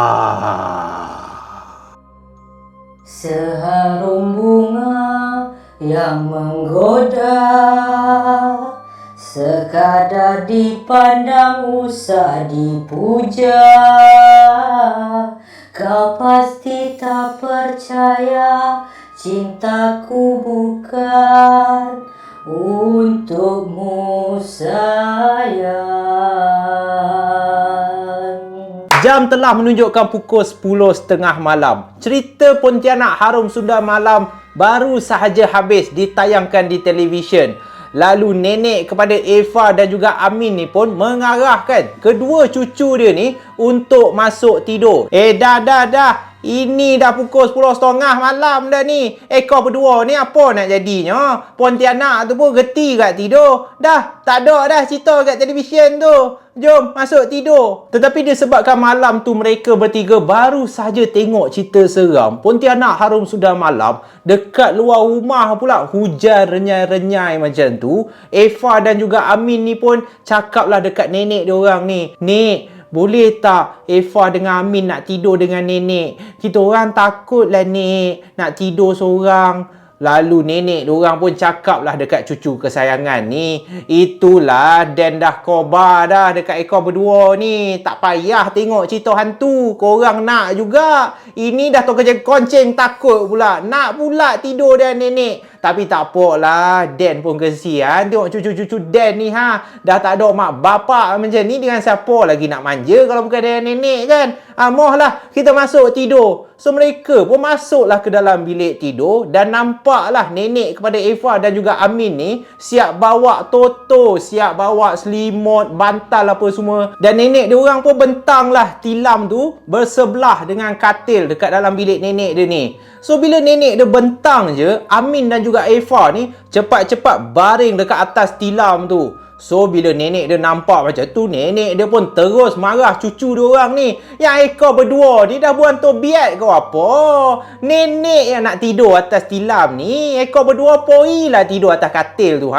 Seharum bunga yang menggoda, sekadar dipandang usah dipuja. Kau pasti tak percaya cintaku bukan untukmu sayang. Jam telah menunjukkan pukul 10.30 malam. Cerita Pontianak Harum Sundar Malam baru sahaja habis ditayangkan di televisyen. Lalu nenek kepada Eva dan juga Amin ni pun mengarahkan kedua cucu dia ni untuk masuk tidur. Dah. Ini dah pukul 10.30 malam dah ni. Kau berdua ni apa nak jadinya? Pontianak tu pun geti kat tidur. Dah, tak ada dah cerita kat televisyen tu. Jom, masuk tidur. Tetapi disebabkan malam tu mereka bertiga baru saja tengok cerita seram Pontianak Harum Sundar Malam, dekat luar rumah pula hujan renyai-renyai macam tu. Eva dan juga Amin ni pun cakaplah dekat nenek diorang ni. Nek, boleh tak Eva dengan Amin nak tidur dengan nenek? Kita orang takutlah nek nak tidur seorang. Lalu nenek diorang pun cakaplah dekat cucu kesayangan ni. Itulah Dan dah kobar dah dekat ekor berdua ni. Tak payah tengok cerita hantu. Korang nak juga. Ini dah tu kerja konceng takut pula. Nak pula tidur dengan nenek. Tapi tak apalah, Dan pun kesian tengok cucu-cucu Dan ni dah tak ada mak bapak macam ni, dengan siapa lagi nak manja kalau bukan dengan nenek kan. Mohlah kita masuk tidur. So mereka pun masuklah ke dalam bilik tidur dan nampaklah nenek kepada Eva dan juga Amin ni siap bawa toto, siap bawa selimut, bantal apa semua. Dan nenek dia orang pun bentanglah tilam tu bersebelah dengan katil dekat dalam bilik nenek dia ni. So bila nenek dia bentang je, Amin dan juga Eva ni cepat-cepat baring dekat atas tilam tu. So bila nenek dia nampak macam tu, nenek dia pun terus marah cucu dia orang ni. Yang ekor berdua ni dah buang tobiat kau apa? Nenek yang nak tidur atas tilam ni, ekor berdua poilah tidur atas katil tu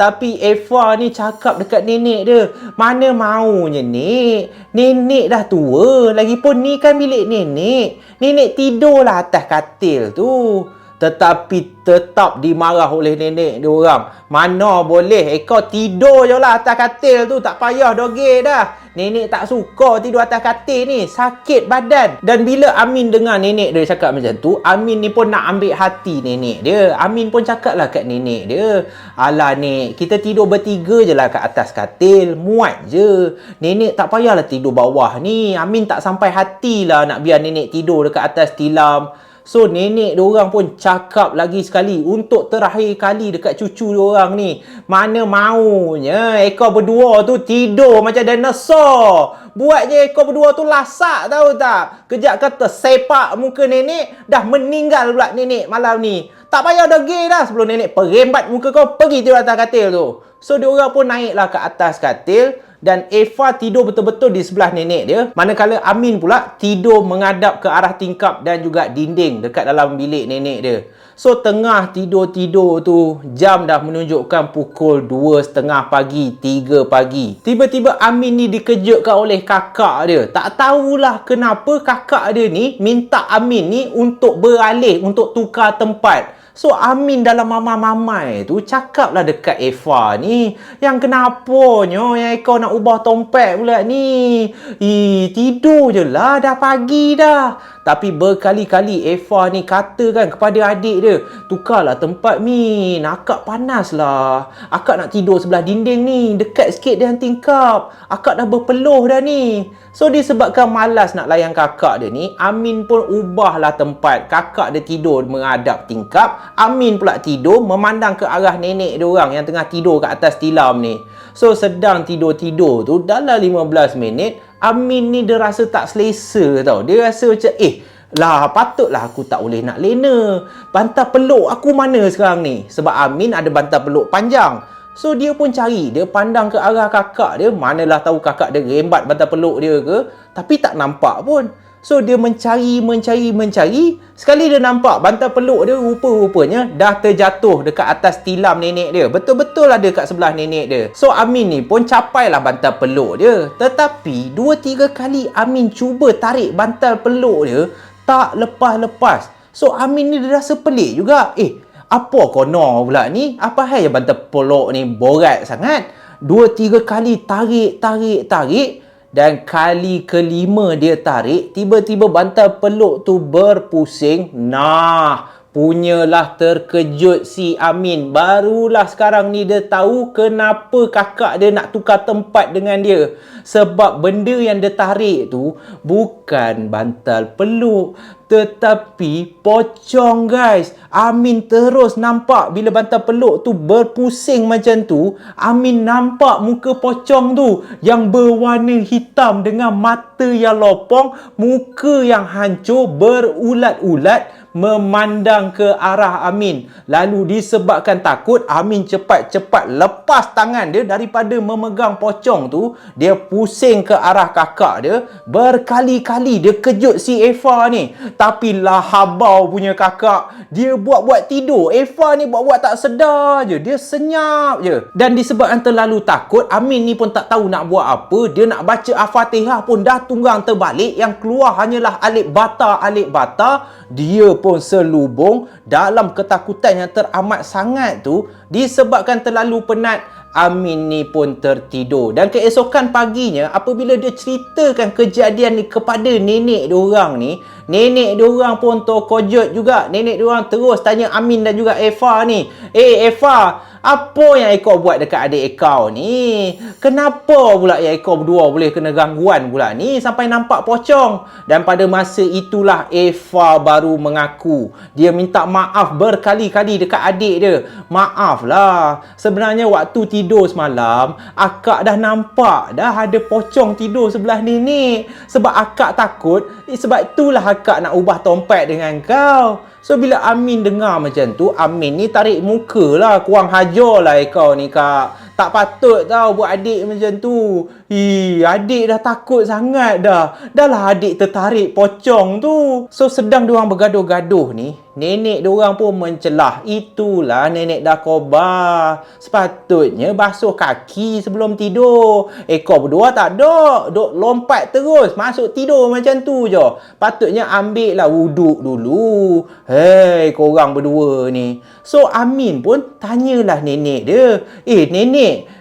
Tapi Eva ni cakap dekat nenek dia, mana maunya nek. Nenek dah tua, lagipun ni kan bilik nenek. Nenek tidurlah atas katil tu. Tetapi tetap dimarah oleh nenek dia orang. Mana boleh, kau tidur je lah atas katil tu, tak payah dogel dah. Nenek tak suka tidur atas katil ni, sakit badan. Dan bila Amin dengar nenek dia cakap macam tu, Amin ni pun nak ambil hati nenek dia. Amin pun cakap lah kat nenek dia, alah nek, kita tidur bertiga je lah kat atas katil, muat je. Nenek tak payahlah tidur bawah ni. Amin tak sampai hati lah nak biar nenek tidur dekat atas tilam. So nenek diorang pun cakap lagi sekali untuk terakhir kali dekat cucu diorang ni. Mana maunya ekor berdua tu tidur macam dinosaur. Buat je ekor berdua tu lasak, tahu tak? Kejap kata sepak muka nenek, dah meninggal pula nenek malam ni. Tak payah degil dah sebelum nenek perembat muka kau, pergi tidur atas katil tu. So diorang pun naiklah ke atas katil. Dan Eva tidur betul-betul di sebelah nenek dia. Manakala Amin pula tidur menghadap ke arah tingkap dan juga dinding dekat dalam bilik nenek dia. So tengah tidur-tidur tu, jam dah menunjukkan pukul 2.30 pagi, 3 pagi. Tiba-tiba Amin ni dikejutkan oleh kakak dia. Tak tahulah kenapa kakak dia ni minta Amin ni untuk beralih, untuk tukar tempat. So Amin dalam mamai-mamai tu cakaplah dekat Eva ni, yang kenapanya yang kau nak ubah tompet pula ni? Tidur je lah, dah pagi dah. Tapi berkali-kali Eva ni katakan kepada adik dia, tukarlah tempat Min, akak panas lah. Akak nak tidur sebelah dinding ni, dekat sikit dengan tingkap. Akak dah berpeluh dah ni. So disebabkan malas nak layan kakak dia ni, Amin pun ubahlah tempat. Kakak dia tidur menghadap tingkap, Amin pula tidur memandang ke arah nenek dia orang yang tengah tidur kat atas tilam ni. So sedang tidur-tidur tu, dalam 15 minit Amin ni dia rasa tak selesa tau. Dia rasa macam lah patutlah aku tak boleh nak lena. Bantal peluk aku mana sekarang ni? Sebab Amin ada bantal peluk panjang. So dia pun cari, dia pandang ke arah kakak dia, manalah tahu kakak dia rembat bantal peluk dia ke, tapi tak nampak pun. So dia mencari. Sekali dia nampak bantal peluk dia rupa-rupanya dah terjatuh dekat atas tilam nenek dia. Betul-betul ada kat sebelah nenek dia. So Amin ni pun capailah bantal peluk dia. Tetapi 2-3 kali Amin cuba tarik bantal peluk dia, tak lepas-lepas. So Amin ni dia rasa pelik juga. Apa kono pula ni? Apa hal yang bantal peluk ni borat sangat? 2-3 kali tarik. Dan kali kelima dia tarik, tiba-tiba bantal peluk tu berpusing. punyalah terkejut si Amin. Barulah sekarang ni dia tahu kenapa kakak dia nak tukar tempat dengan dia. Sebab benda yang dia tarik tu bukan bantal peluk, tetapi pocong guys. Amin terus nampak bila bantal peluk tu berpusing macam tu. Amin nampak muka pocong tu yang berwarna hitam dengan mata yang lopong, muka yang hancur, berulat-ulat memandang ke arah Amin. Lalu disebabkan takut, Amin cepat-cepat lepas tangan dia daripada memegang pocong tu. Dia pusing ke arah kakak dia. Berkali-kali dia kejut si Eva ni. Tapi lah habau punya kakak, dia buat-buat tidur. Eva ni buat-buat tak sedar je. Dia senyap je. Dan disebabkan terlalu takut, Amin ni pun tak tahu nak buat apa. Dia nak baca Al-Fatihah pun dah tunggang terbalik. Yang keluar hanyalah alif bata. Dia pun selubung dalam ketakutan yang teramat sangat tu. Disebabkan terlalu penat, Amin ni pun tertidur. Dan keesokan paginya, apabila dia ceritakan kejadian ni kepada nenek diorang ni, nenek diorang pun terkejut juga. Nenek diorang terus tanya Amin dan juga Eva ni, Eva, apa yang Eko buat dekat adik Eko ni? Kenapa pula yang Eko berdua boleh kena gangguan pula ni sampai nampak pocong? Dan pada masa itulah Eva baru mengaku. Dia minta maaf berkali-kali dekat adik dia. Maaf lah, sebenarnya waktu tidur semalam, akak dah nampak dah ada pocong tidur sebelah nenek. Sebab akak takut, sebab itulah akak nak ubah tompet dengan kau. So bila Amin dengar macam tu, Amin ni tarik muka lah. Kurang hajar lah kau ni kak. Tak patut tau buat adik macam tu. Adik dah takut sangat dah. Dah lah adik tertarik pocong tu. So sedang diorang bergaduh-gaduh ni, nenek diorang pun mencelah. Itulah nenek dah khabar. Sepatutnya basuh kaki sebelum tidur. Kau berdua tak dok. Dok lompat terus masuk tidur macam tu je. Patutnya ambil lah wuduk dulu. Hei, korang berdua ni. So Amin pun tanyalah nenek dia.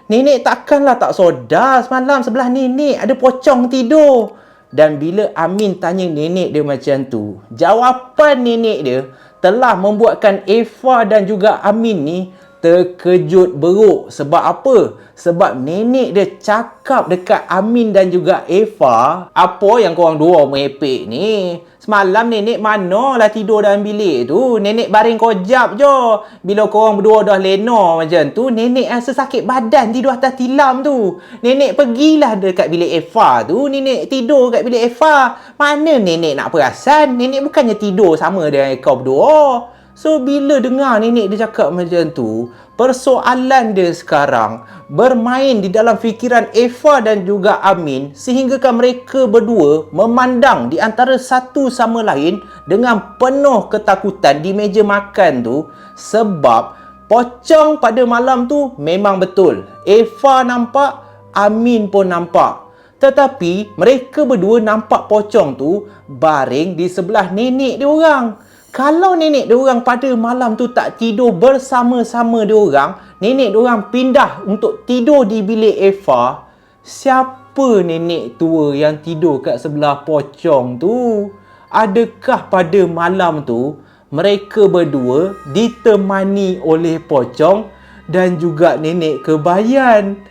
Nenek takkanlah tak sedar semalam sebelah nenek ada pocong tidur. Dan bila Amin tanya nenek dia macam tu, jawapan nenek dia telah membuatkan Eva dan juga Amin ni terkejut beruk. Sebab apa? Sebab nenek dia cakap dekat Amin dan juga Eva, apa yang korang dua merepek ni? Semalam nenek manalah tidur dalam bilik tu. Nenek baring kojap je. Bila korang berdua dah lena macam tu, nenek rasa sakit badan tidur atas tilam tu. Nenek pergilah dekat bilik Eva tu. Nenek tidur kat bilik Eva. Mana nenek nak perasan? Nenek bukannya tidur sama dengan kau berdua. So bila dengar nenek dia cakap macam tu, persoalan dia sekarang bermain di dalam fikiran Eva dan juga Amin, sehinggakan mereka berdua memandang di antara satu sama lain dengan penuh ketakutan di meja makan tu. Sebab pocong pada malam tu memang betul. Eva nampak, Amin pun nampak. Tetapi mereka berdua nampak pocong tu baring di sebelah nenek diorang. Kalau nenek diorang pada malam tu tak tidur bersama-sama diorang, nenek diorang pindah untuk tidur di bilik Eva, siapa nenek tua yang tidur kat sebelah pocong tu? Adakah pada malam tu mereka berdua ditemani oleh pocong dan juga nenek kebayan?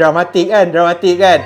Dramatik kan? Dramatik kan?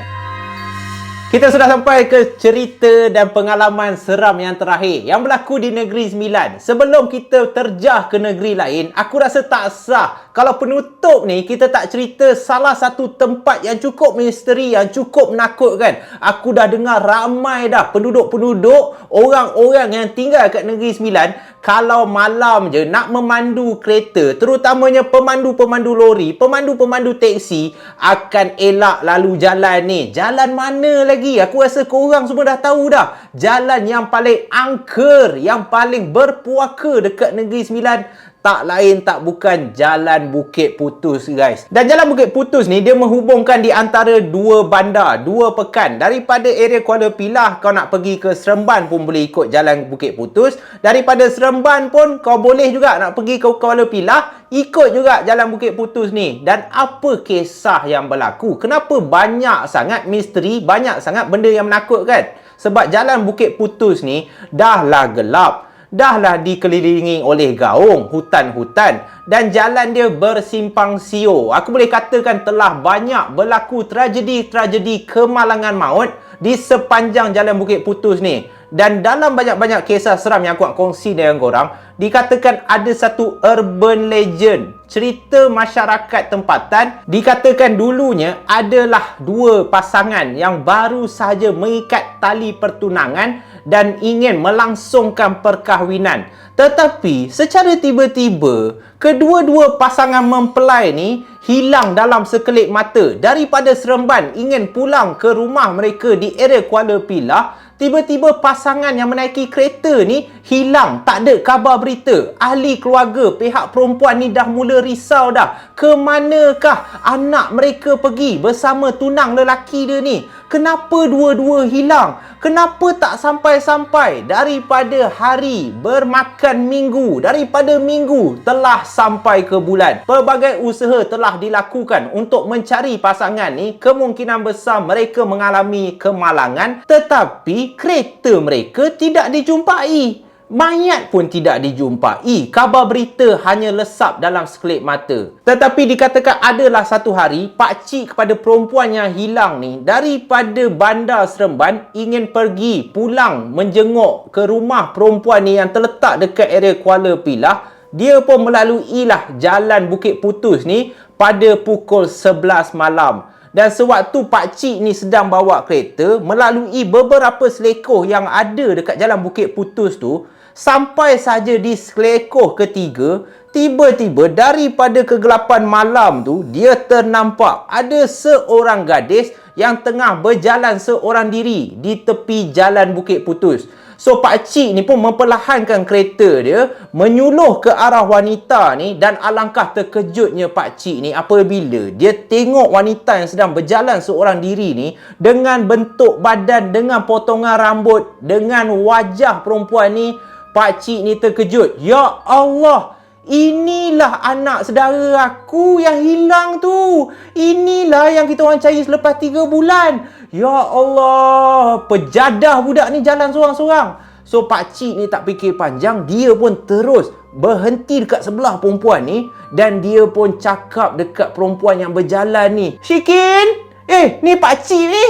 Kita sudah sampai ke cerita dan pengalaman seram yang terakhir yang berlaku di Negeri Sembilan. Sebelum kita terjah ke negeri lain, aku rasa tak sah kalau penutup ni kita tak cerita salah satu tempat yang cukup misteri, yang cukup menakutkan. Aku dah dengar ramai dah penduduk-penduduk, orang-orang yang tinggal kat Negeri Sembilan, kalau malam je nak memandu kereta, terutamanya pemandu-pemandu lori, pemandu-pemandu teksi, akan elak lalu jalan ni. Jalan mana lagi? Aku rasa korang semua dah tahu dah. Jalan yang paling angker, yang paling berpuaka dekat Negeri Sembilan, tak lain tak bukan Jalan Bukit Putus guys. Dan Jalan Bukit Putus ni dia menghubungkan di antara dua bandar, dua pekan. Daripada area Kuala Pilah kau nak pergi ke Seremban pun boleh ikut Jalan Bukit Putus. Daripada Seremban pun kau boleh juga nak pergi ke Kuala Pilah, ikut juga Jalan Bukit Putus ni. Dan apa kisah yang berlaku? Kenapa banyak sangat misteri, banyak sangat benda yang menakutkan? Sebab jalan Bukit Putus ni dahlah gelap, dahlah dikelilingi oleh gaung, hutan-hutan dan jalan dia bersimpang siur. Aku boleh katakan telah banyak berlaku tragedi-tragedi kemalangan maut di sepanjang jalan Bukit Putus ni. Dan dalam banyak-banyak kisah seram yang aku nak kongsi dengan korang, dikatakan ada satu urban legend, cerita masyarakat tempatan. Dikatakan dulunya adalah dua pasangan yang baru sahaja mengikat tali pertunangan dan ingin melangsungkan perkahwinan. Tetapi secara tiba-tiba, kedua-dua pasangan mempelai ni hilang dalam sekelip mata. Daripada Seremban ingin pulang ke rumah mereka di area Kuala Pilah, tiba-tiba pasangan yang menaiki kereta ni hilang, tak ada khabar berita. Ahli keluarga pihak perempuan ni dah mula risau dah. Ke manakah anak mereka pergi bersama tunang lelaki dia ni? Kenapa dua-dua hilang? Kenapa tak sampai-sampai? Daripada hari bermakan minggu, daripada minggu telah sampai ke bulan. Pelbagai usaha telah dilakukan untuk mencari pasangan ni. Kemungkinan besar mereka mengalami kemalangan, tetapi kereta mereka tidak dijumpai. Mayat pun tidak dijumpai. Khabar berita hanya lesap dalam sekelip mata. Tetapi dikatakan adalah satu hari, pakcik kepada perempuan yang hilang ni daripada Bandar Seremban ingin pergi pulang menjenguk ke rumah perempuan ni yang terletak dekat area Kuala Pilah. Dia pun melaluilah jalan Bukit Putus ni pada pukul 11 malam. Dan sewaktu pakcik ni sedang bawa kereta melalui beberapa selekoh yang ada dekat jalan Bukit Putus tu, sampai saja di selekoh ketiga, tiba-tiba daripada kegelapan malam tu, dia ternampak ada seorang gadis yang tengah berjalan seorang diri di tepi jalan Bukit Putus. So pakcik ni pun memperlahankan kereta dia, menyuluh ke arah wanita ni, dan alangkah terkejutnya pakcik ni apabila dia tengok wanita yang sedang berjalan seorang diri ni dengan bentuk badan, dengan potongan rambut, dengan wajah perempuan ni. Pakcik ni terkejut. Ya Allah, inilah anak saudara aku yang hilang tu. Inilah yang kita orang cari selepas 3 bulan. Ya Allah, pejadah budak ni jalan seorang-seorang. So pakcik ni tak fikir panjang, dia pun terus berhenti dekat sebelah perempuan ni dan dia pun cakap dekat perempuan yang berjalan ni, "Syikin, ni pakcik ni.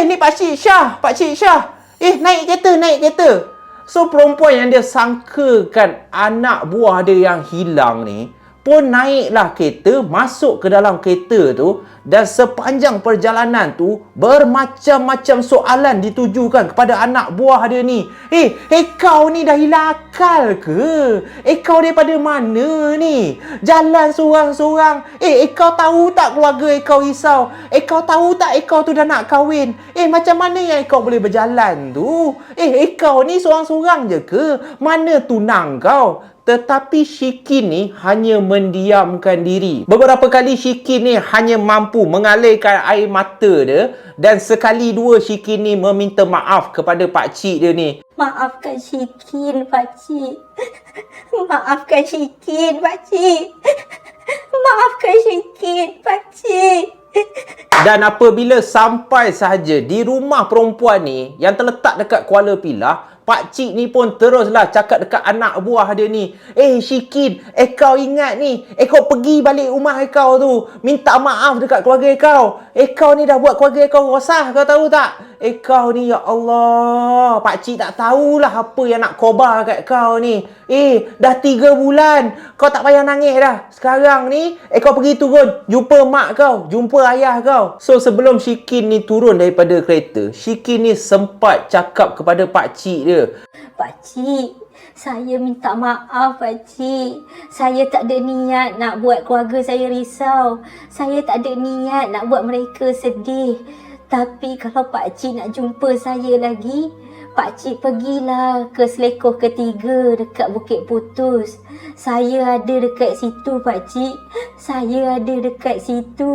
Ni pakcik Syah, pakcik Syah. Naik kereta, naik kereta." So perempuan yang dia sangkakan anak buah dia yang hilang ni pun naiklah kereta, masuk ke dalam kereta tu, dan sepanjang perjalanan tu bermacam-macam soalan ditujukan kepada anak buah dia ni. Kau ni dah hilang akal ke? Kau daripada mana ni? Jalan seorang-seorang. Kau tahu tak keluarga kau risau? Kau tahu tak kau tu dah nak kahwin? Macam mana yang kau boleh berjalan tu? Kau ni seorang-seorang je ke? Mana tunang kau? Tetapi Syikin ni hanya mendiamkan diri. Beberapa kali Syikin ni hanya mampu mengalirkan air mata dia, dan sekali dua Syikin ni meminta maaf kepada pakcik dia ni. Maafkan Syikin, pakcik. Maafkan Syikin, pakcik. Maafkan Syikin, pakcik. Dan apabila sampai sahaja di rumah perempuan ni yang terletak dekat Kuala Pilah, pakcik ni pun teruslah cakap dekat anak buah dia ni, Syikin, kau ingat ni, kau pergi balik rumah kau tu, minta maaf dekat keluarga kau. Kau ni dah buat keluarga kau rosah, kau tahu tak? Kau ni, ya Allah, pakcik tak tahulah apa yang nak khabar kat kau ni. Dah 3 bulan, kau tak payah nangis dah. Sekarang ni, kau pergi turun, jumpa mak kau, jumpa ayah kau. So sebelum Syikin ni turun daripada kereta, Syikin ni sempat cakap kepada pakcik dia, Pakcik, saya minta maaf pakcik. Saya tak ada niat nak buat keluarga saya risau. Saya tak ada niat nak buat mereka sedih. Tapi kalau pakcik nak jumpa saya lagi, pakcik pergilah ke selekoh ketiga dekat Bukit Putus. Saya ada dekat situ pakcik. Saya ada dekat situ.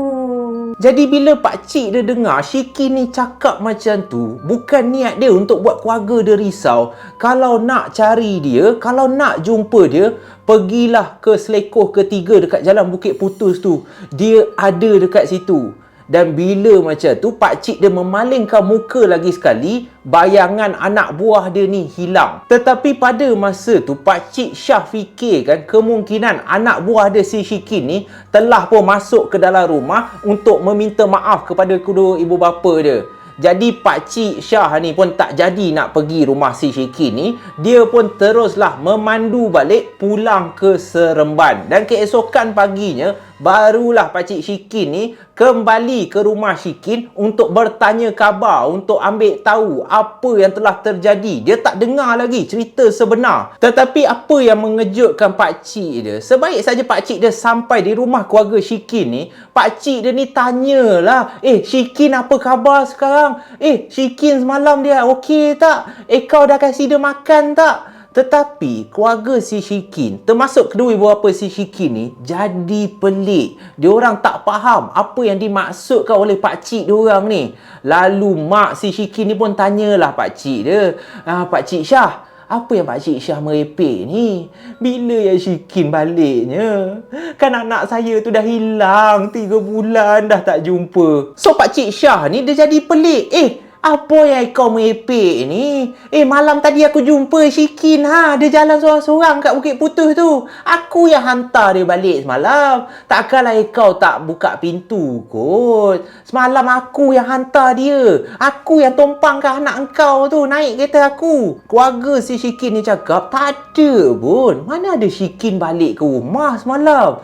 Jadi bila pakcik dia dengar Syikin ni cakap macam tu, bukan niat dia untuk buat keluarga dia risau. Kalau nak cari dia, kalau nak jumpa dia, pergilah ke selekoh ketiga dekat jalan Bukit Putus tu. Dia ada dekat situ. Dan bila macam tu, pakcik dia memalingkan muka lagi sekali, bayangan anak buah dia ni hilang. Tetapi pada masa tu, pakcik Syah fikirkan kemungkinan anak buah dia si Shikin ni telah pun masuk ke dalam rumah untuk meminta maaf kepada kedua ibu bapa dia. Jadi pakcik Syah ni pun tak jadi nak pergi rumah si Shikin ni. Dia pun teruslah memandu balik pulang ke Seremban. Dan keesokan paginya, barulah pakcik Shikin ni kembali ke rumah Shikin untuk bertanya khabar, untuk ambil tahu apa yang telah terjadi. Dia tak dengar lagi cerita sebenar. Tetapi apa yang mengejutkan pakcik dia, sebaik saja pakcik dia sampai di rumah keluarga Shikin ni, pakcik dia ni tanyalah, Shikin apa khabar sekarang? Shikin semalam dia okey tak? Kau dah kasih dia makan tak? Tetapi keluarga si Shikin, termasuk kedua ibu bapa si Shikin ni, jadi pelik. Diorang tak faham apa yang dimaksudkan oleh pakcik diorang ni. Lalu mak si Shikin ni pun tanyalah pakcik dia, Pakcik Syah, apa yang pakcik Syah merepek ni? Bila yang Shikin baliknya? Kan anak saya tu dah hilang 3 bulan dah tak jumpa. So pakcik Syah ni dia jadi pelik. Apa yang kau merepek ni? Malam tadi aku jumpa Shikin dia jalan seorang-seorang kat Bukit Putus tu. Aku yang hantar dia balik semalam. Takkanlah kau tak buka pintu kot. Semalam aku yang hantar dia. Aku yang tumpangkan anak kau tu naik kereta aku. Keluarga si Shikin ni cakap tak ada pun. Mana ada Shikin balik ke rumah semalam?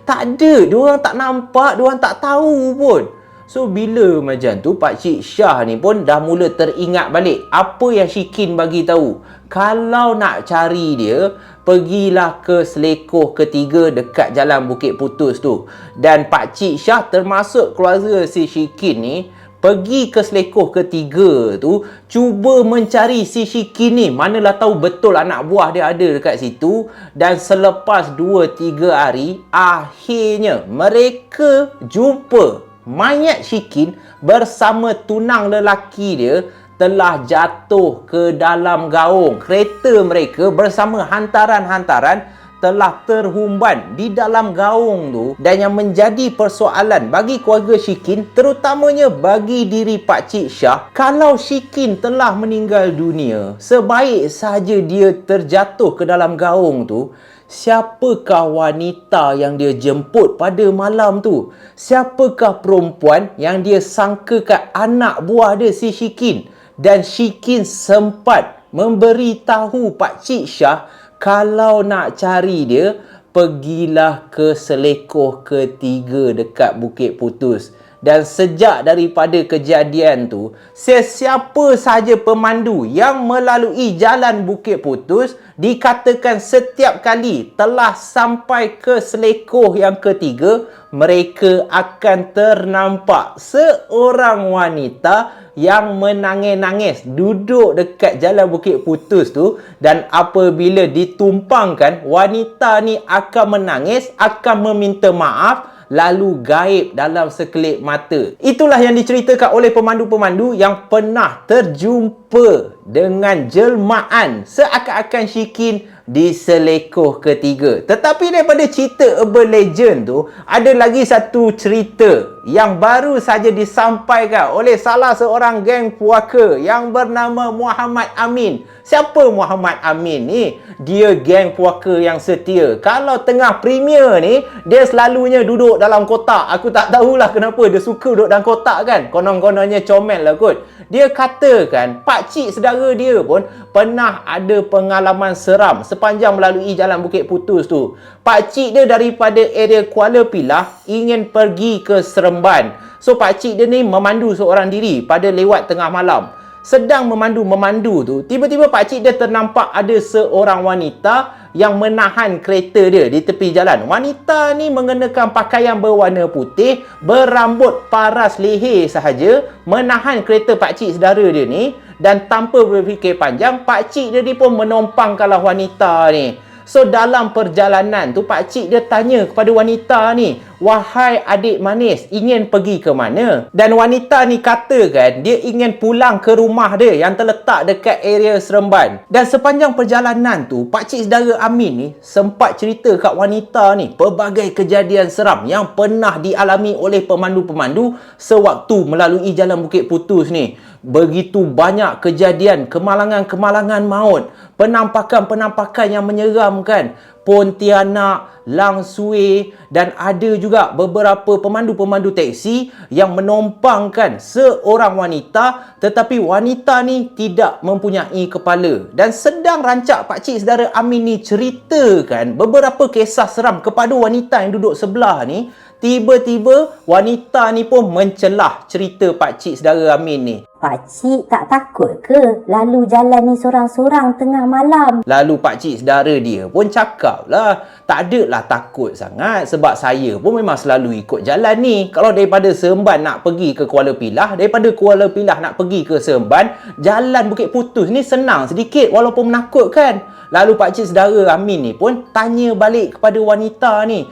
Tak ada. Diorang tak nampak, diorang tak tahu pun. So, bila macam tu, pakcik Syah ni pun dah mula teringat balik apa yang Shikin bagi tahu. Kalau nak cari dia, pergilah ke selekoh ketiga dekat jalan Bukit Putus tu. Dan pakcik Syah termasuk keluarga si Shikin ni pergi ke selekoh ketiga tu, cuba mencari si Shikin ni. Manalah tahu betul anak buah dia ada dekat situ. Dan selepas 2-3 hari, akhirnya mereka jumpa mayat Shikin bersama tunang lelaki dia telah jatuh ke dalam gaung. Kereta mereka bersama hantaran-hantaran telah terhumban di dalam gaung tu. Dan yang menjadi persoalan bagi keluarga Shikin, terutamanya bagi diri pakcik Syah, kalau Shikin telah meninggal dunia, sebaik saja dia terjatuh ke dalam gaung tu, siapakah wanita yang dia jemput pada malam tu? Siapakah perempuan yang dia sangkakan anak buah dia si Shikin? Dan Shikin sempat memberitahu pakcik Syah, kalau nak cari dia, pergilah ke selekoh ketiga dekat Bukit Putus. Dan sejak daripada kejadian tu, sesiapa saja pemandu yang melalui jalan Bukit Putus, dikatakan setiap kali telah sampai ke selekoh yang ketiga, mereka akan ternampak seorang wanita yang menangis-nangis duduk dekat jalan Bukit Putus tu. Dan apabila ditumpangkan, wanita ni akan menangis, akan meminta maaf, lalu gaib dalam sekelip mata. Itulah yang diceritakan oleh pemandu-pemandu yang pernah terjumpa dengan jelmaan seakan-akan Shikin di selekoh ketiga. Tetapi daripada cerita urban legend tu, ada lagi satu cerita yang baru saja disampaikan oleh salah seorang geng puaka yang bernama Muhammad Amin. Siapa Muhammad Amin ni? Dia geng puaka yang setia. Kalau tengah premier ni, dia selalunya duduk dalam kotak. Aku tak tahulah kenapa dia suka duduk dalam kotak kan. Konon-kononnya comel lah kot. Dia katakan pakcik saudara dia pun pernah ada pengalaman seram sepanjang melalui jalan Bukit Putus tu. Pakcik dia daripada area Kuala Pilah ingin pergi ke Seremban. So pakcik dia ni memandu seorang diri pada lewat tengah malam. Sedang memandu tu, tiba-tiba pakcik dia ternampak ada seorang wanita yang menahan kereta dia di tepi jalan. Wanita ni mengenakan pakaian berwarna putih, berambut paras leher sahaja, menahan kereta pakcik saudara dia ni. Dan tanpa berfikir panjang, pakcik dia ni pun menompangkanlah wanita ni. So dalam perjalanan tu, pakcik dia tanya kepada wanita ni, "Wahai adik manis, ingin pergi ke mana?" Dan wanita ni katakan dia ingin pulang ke rumah dia yang terletak dekat area Seremban. Dan sepanjang perjalanan tu, pakcik saudara Amin ni sempat cerita kat wanita ni pelbagai kejadian seram yang pernah dialami oleh pemandu-pemandu sewaktu melalui Jalan Bukit Putus ni. Begitu banyak kejadian kemalangan-kemalangan maut, penampakan-penampakan yang menyeramkan, Pontianak, Langsui, dan ada juga beberapa pemandu-pemandu teksi yang menompangkan seorang wanita, tetapi wanita ni tidak mempunyai kepala. Dan sedang rancak pakcik saudara Amin ni ceritakan beberapa kisah seram kepada wanita yang duduk sebelah ni, tiba-tiba wanita ni pun mencelah cerita pakcik saudara Amin ni. Pakcik tak takut ke lalu jalan ni sorang-sorang tengah malam? Lalu pakcik saudara dia pun cakap lah, tak adalah takut sangat sebab saya pun memang selalu ikut jalan ni. Kalau daripada Seremban nak pergi ke Kuala Pilah, daripada Kuala Pilah nak pergi ke Seremban, jalan Bukit Putus ni senang sedikit walaupun menakutkan. Lalu pakcik saudara Amin ni pun tanya balik kepada wanita ni,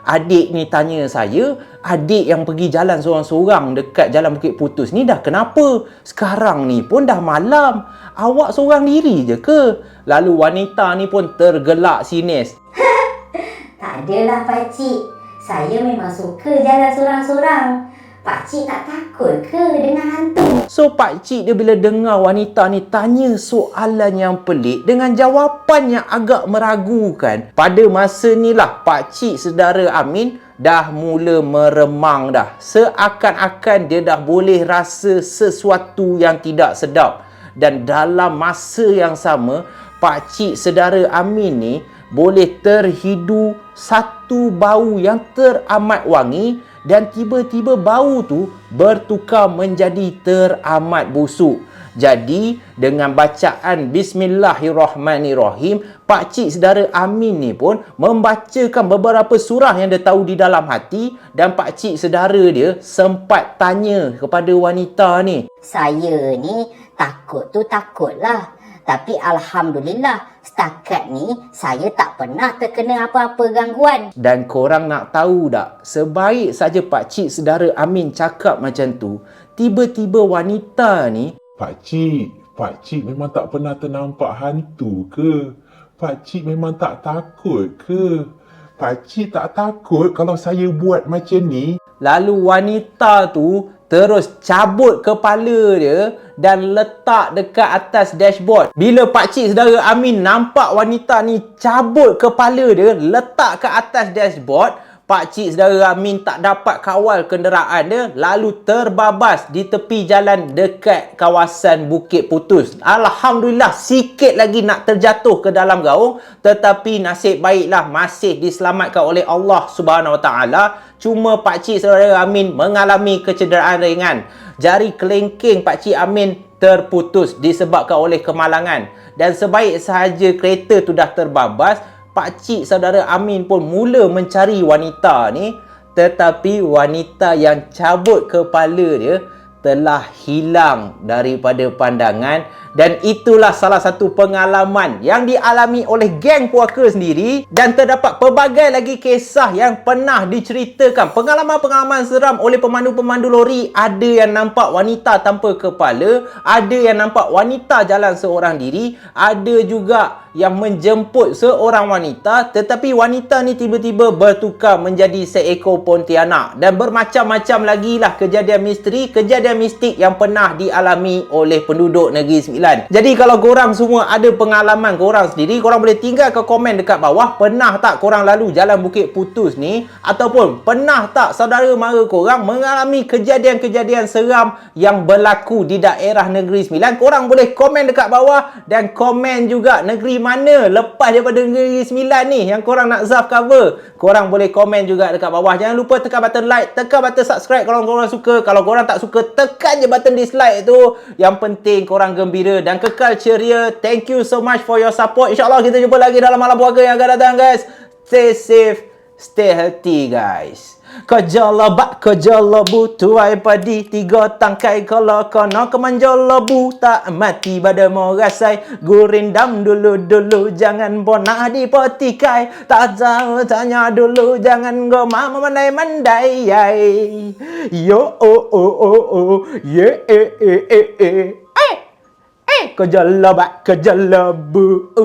adik ni tanya saya, adik yang pergi jalan seorang-seorang dekat Jalan Bukit Putus ni dah kenapa? Sekarang ni pun dah malam. Awak seorang diri je ke? Lalu wanita ni pun tergelak sinis. Tak adalah pakcik. Saya memang suka jalan sorang-sorang. Pakcik tak takut ke dengan hantu? So pakcik dia bila dengar wanita ni tanya soalan yang pelik dengan jawapan yang agak meragukan, pada masa ni lah pakcik saudara Amin dah mula meremang dah. Seakan-akan dia dah boleh rasa sesuatu yang tidak sedap. Dan dalam masa yang sama, pakcik saudara Amin ni boleh terhidu satu bau yang teramat wangi, dan tiba-tiba bau tu bertukar menjadi teramat busuk. Jadi dengan bacaan Bismillahirrahmanirrahim, pakcik saudara Amin ni pun membacakan beberapa surah yang dia tahu di dalam hati, dan pakcik saudara dia sempat tanya kepada wanita ni, Saya ni takut tu takutlah. Tapi Alhamdulillah, setakat ni saya tak pernah terkena apa-apa gangguan. Dan korang nak tahu tak, sebaik saja pakcik saudara Amin cakap macam tu, tiba-tiba wanita ni, Pakcik memang tak pernah ternampak hantu ke? Pakcik memang tak takut ke? Pakcik tak takut kalau saya buat macam ni? lalu wanita tu terus cabut kepala dia dan letak dekat atas dashboard. Bila pakcik saudara Amin nampak wanita ni cabut kepala dia letak ke atas dashboard, pakcik saudara Amin tak dapat kawal kenderaan dia, lalu terbabas di tepi jalan dekat kawasan Bukit Putus. Alhamdulillah, sikit lagi nak terjatuh ke dalam gaung, tetapi nasib baiklah masih diselamatkan oleh Allah Subhanahu Wa Taala. Cuma pakcik saudara Amin mengalami kecederaan ringan. Jari kelingking pakcik Amin terputus disebabkan oleh kemalangan. Dan sebaik sahaja kereta tu dah terbabas, pakcik saudara Amin pun mula mencari wanita ni, tetapi wanita yang cabut kepala dia telah hilang daripada pandangan. Dan itulah salah satu pengalaman yang dialami oleh geng puaka sendiri. Dan terdapat pelbagai lagi kisah yang pernah diceritakan, pengalaman-pengalaman seram oleh pemandu-pemandu lori. Ada yang nampak wanita tanpa kepala, ada yang nampak wanita jalan seorang diri, ada juga yang menjemput seorang wanita, tetapi wanita ni tiba-tiba bertukar menjadi seekor Pontianak. Dan bermacam-macam lagi lah kejadian misteri, kejadian mistik yang pernah dialami oleh penduduk Negeri Sembilan. Jadi kalau korang semua ada pengalaman korang sendiri, korang boleh tinggalkan komen dekat bawah. Pernah tak korang lalu Jalan Bukit Putus ni? Ataupun pernah tak saudara mara korang mengalami kejadian-kejadian seram yang berlaku di daerah Negeri Sembilan? Korang boleh komen dekat bawah, dan komen juga negeri mana lepas daripada Negeri Sembilan ni yang korang nak Zaf cover. Korang boleh komen juga dekat bawah. Jangan lupa tekan button like, tekan button subscribe kalau korang suka. Kalau korang tak suka, tekan je button dislike tu. Yang penting korang gembira dan kekal ceria. Thank you so much for your support. InsyaAllah kita jumpa lagi dalam malam puaka yang akan datang, guys. Stay safe, stay healthy, guys. Kejalabak kejalabu tuai padi tiga tangkai kalau kono kemanjalabu tak mati pada morasai gurindam dulu jangan pernah dipotikai tak tahu tanya dulu jangan goma mandai yo ye kejalabak kejalabu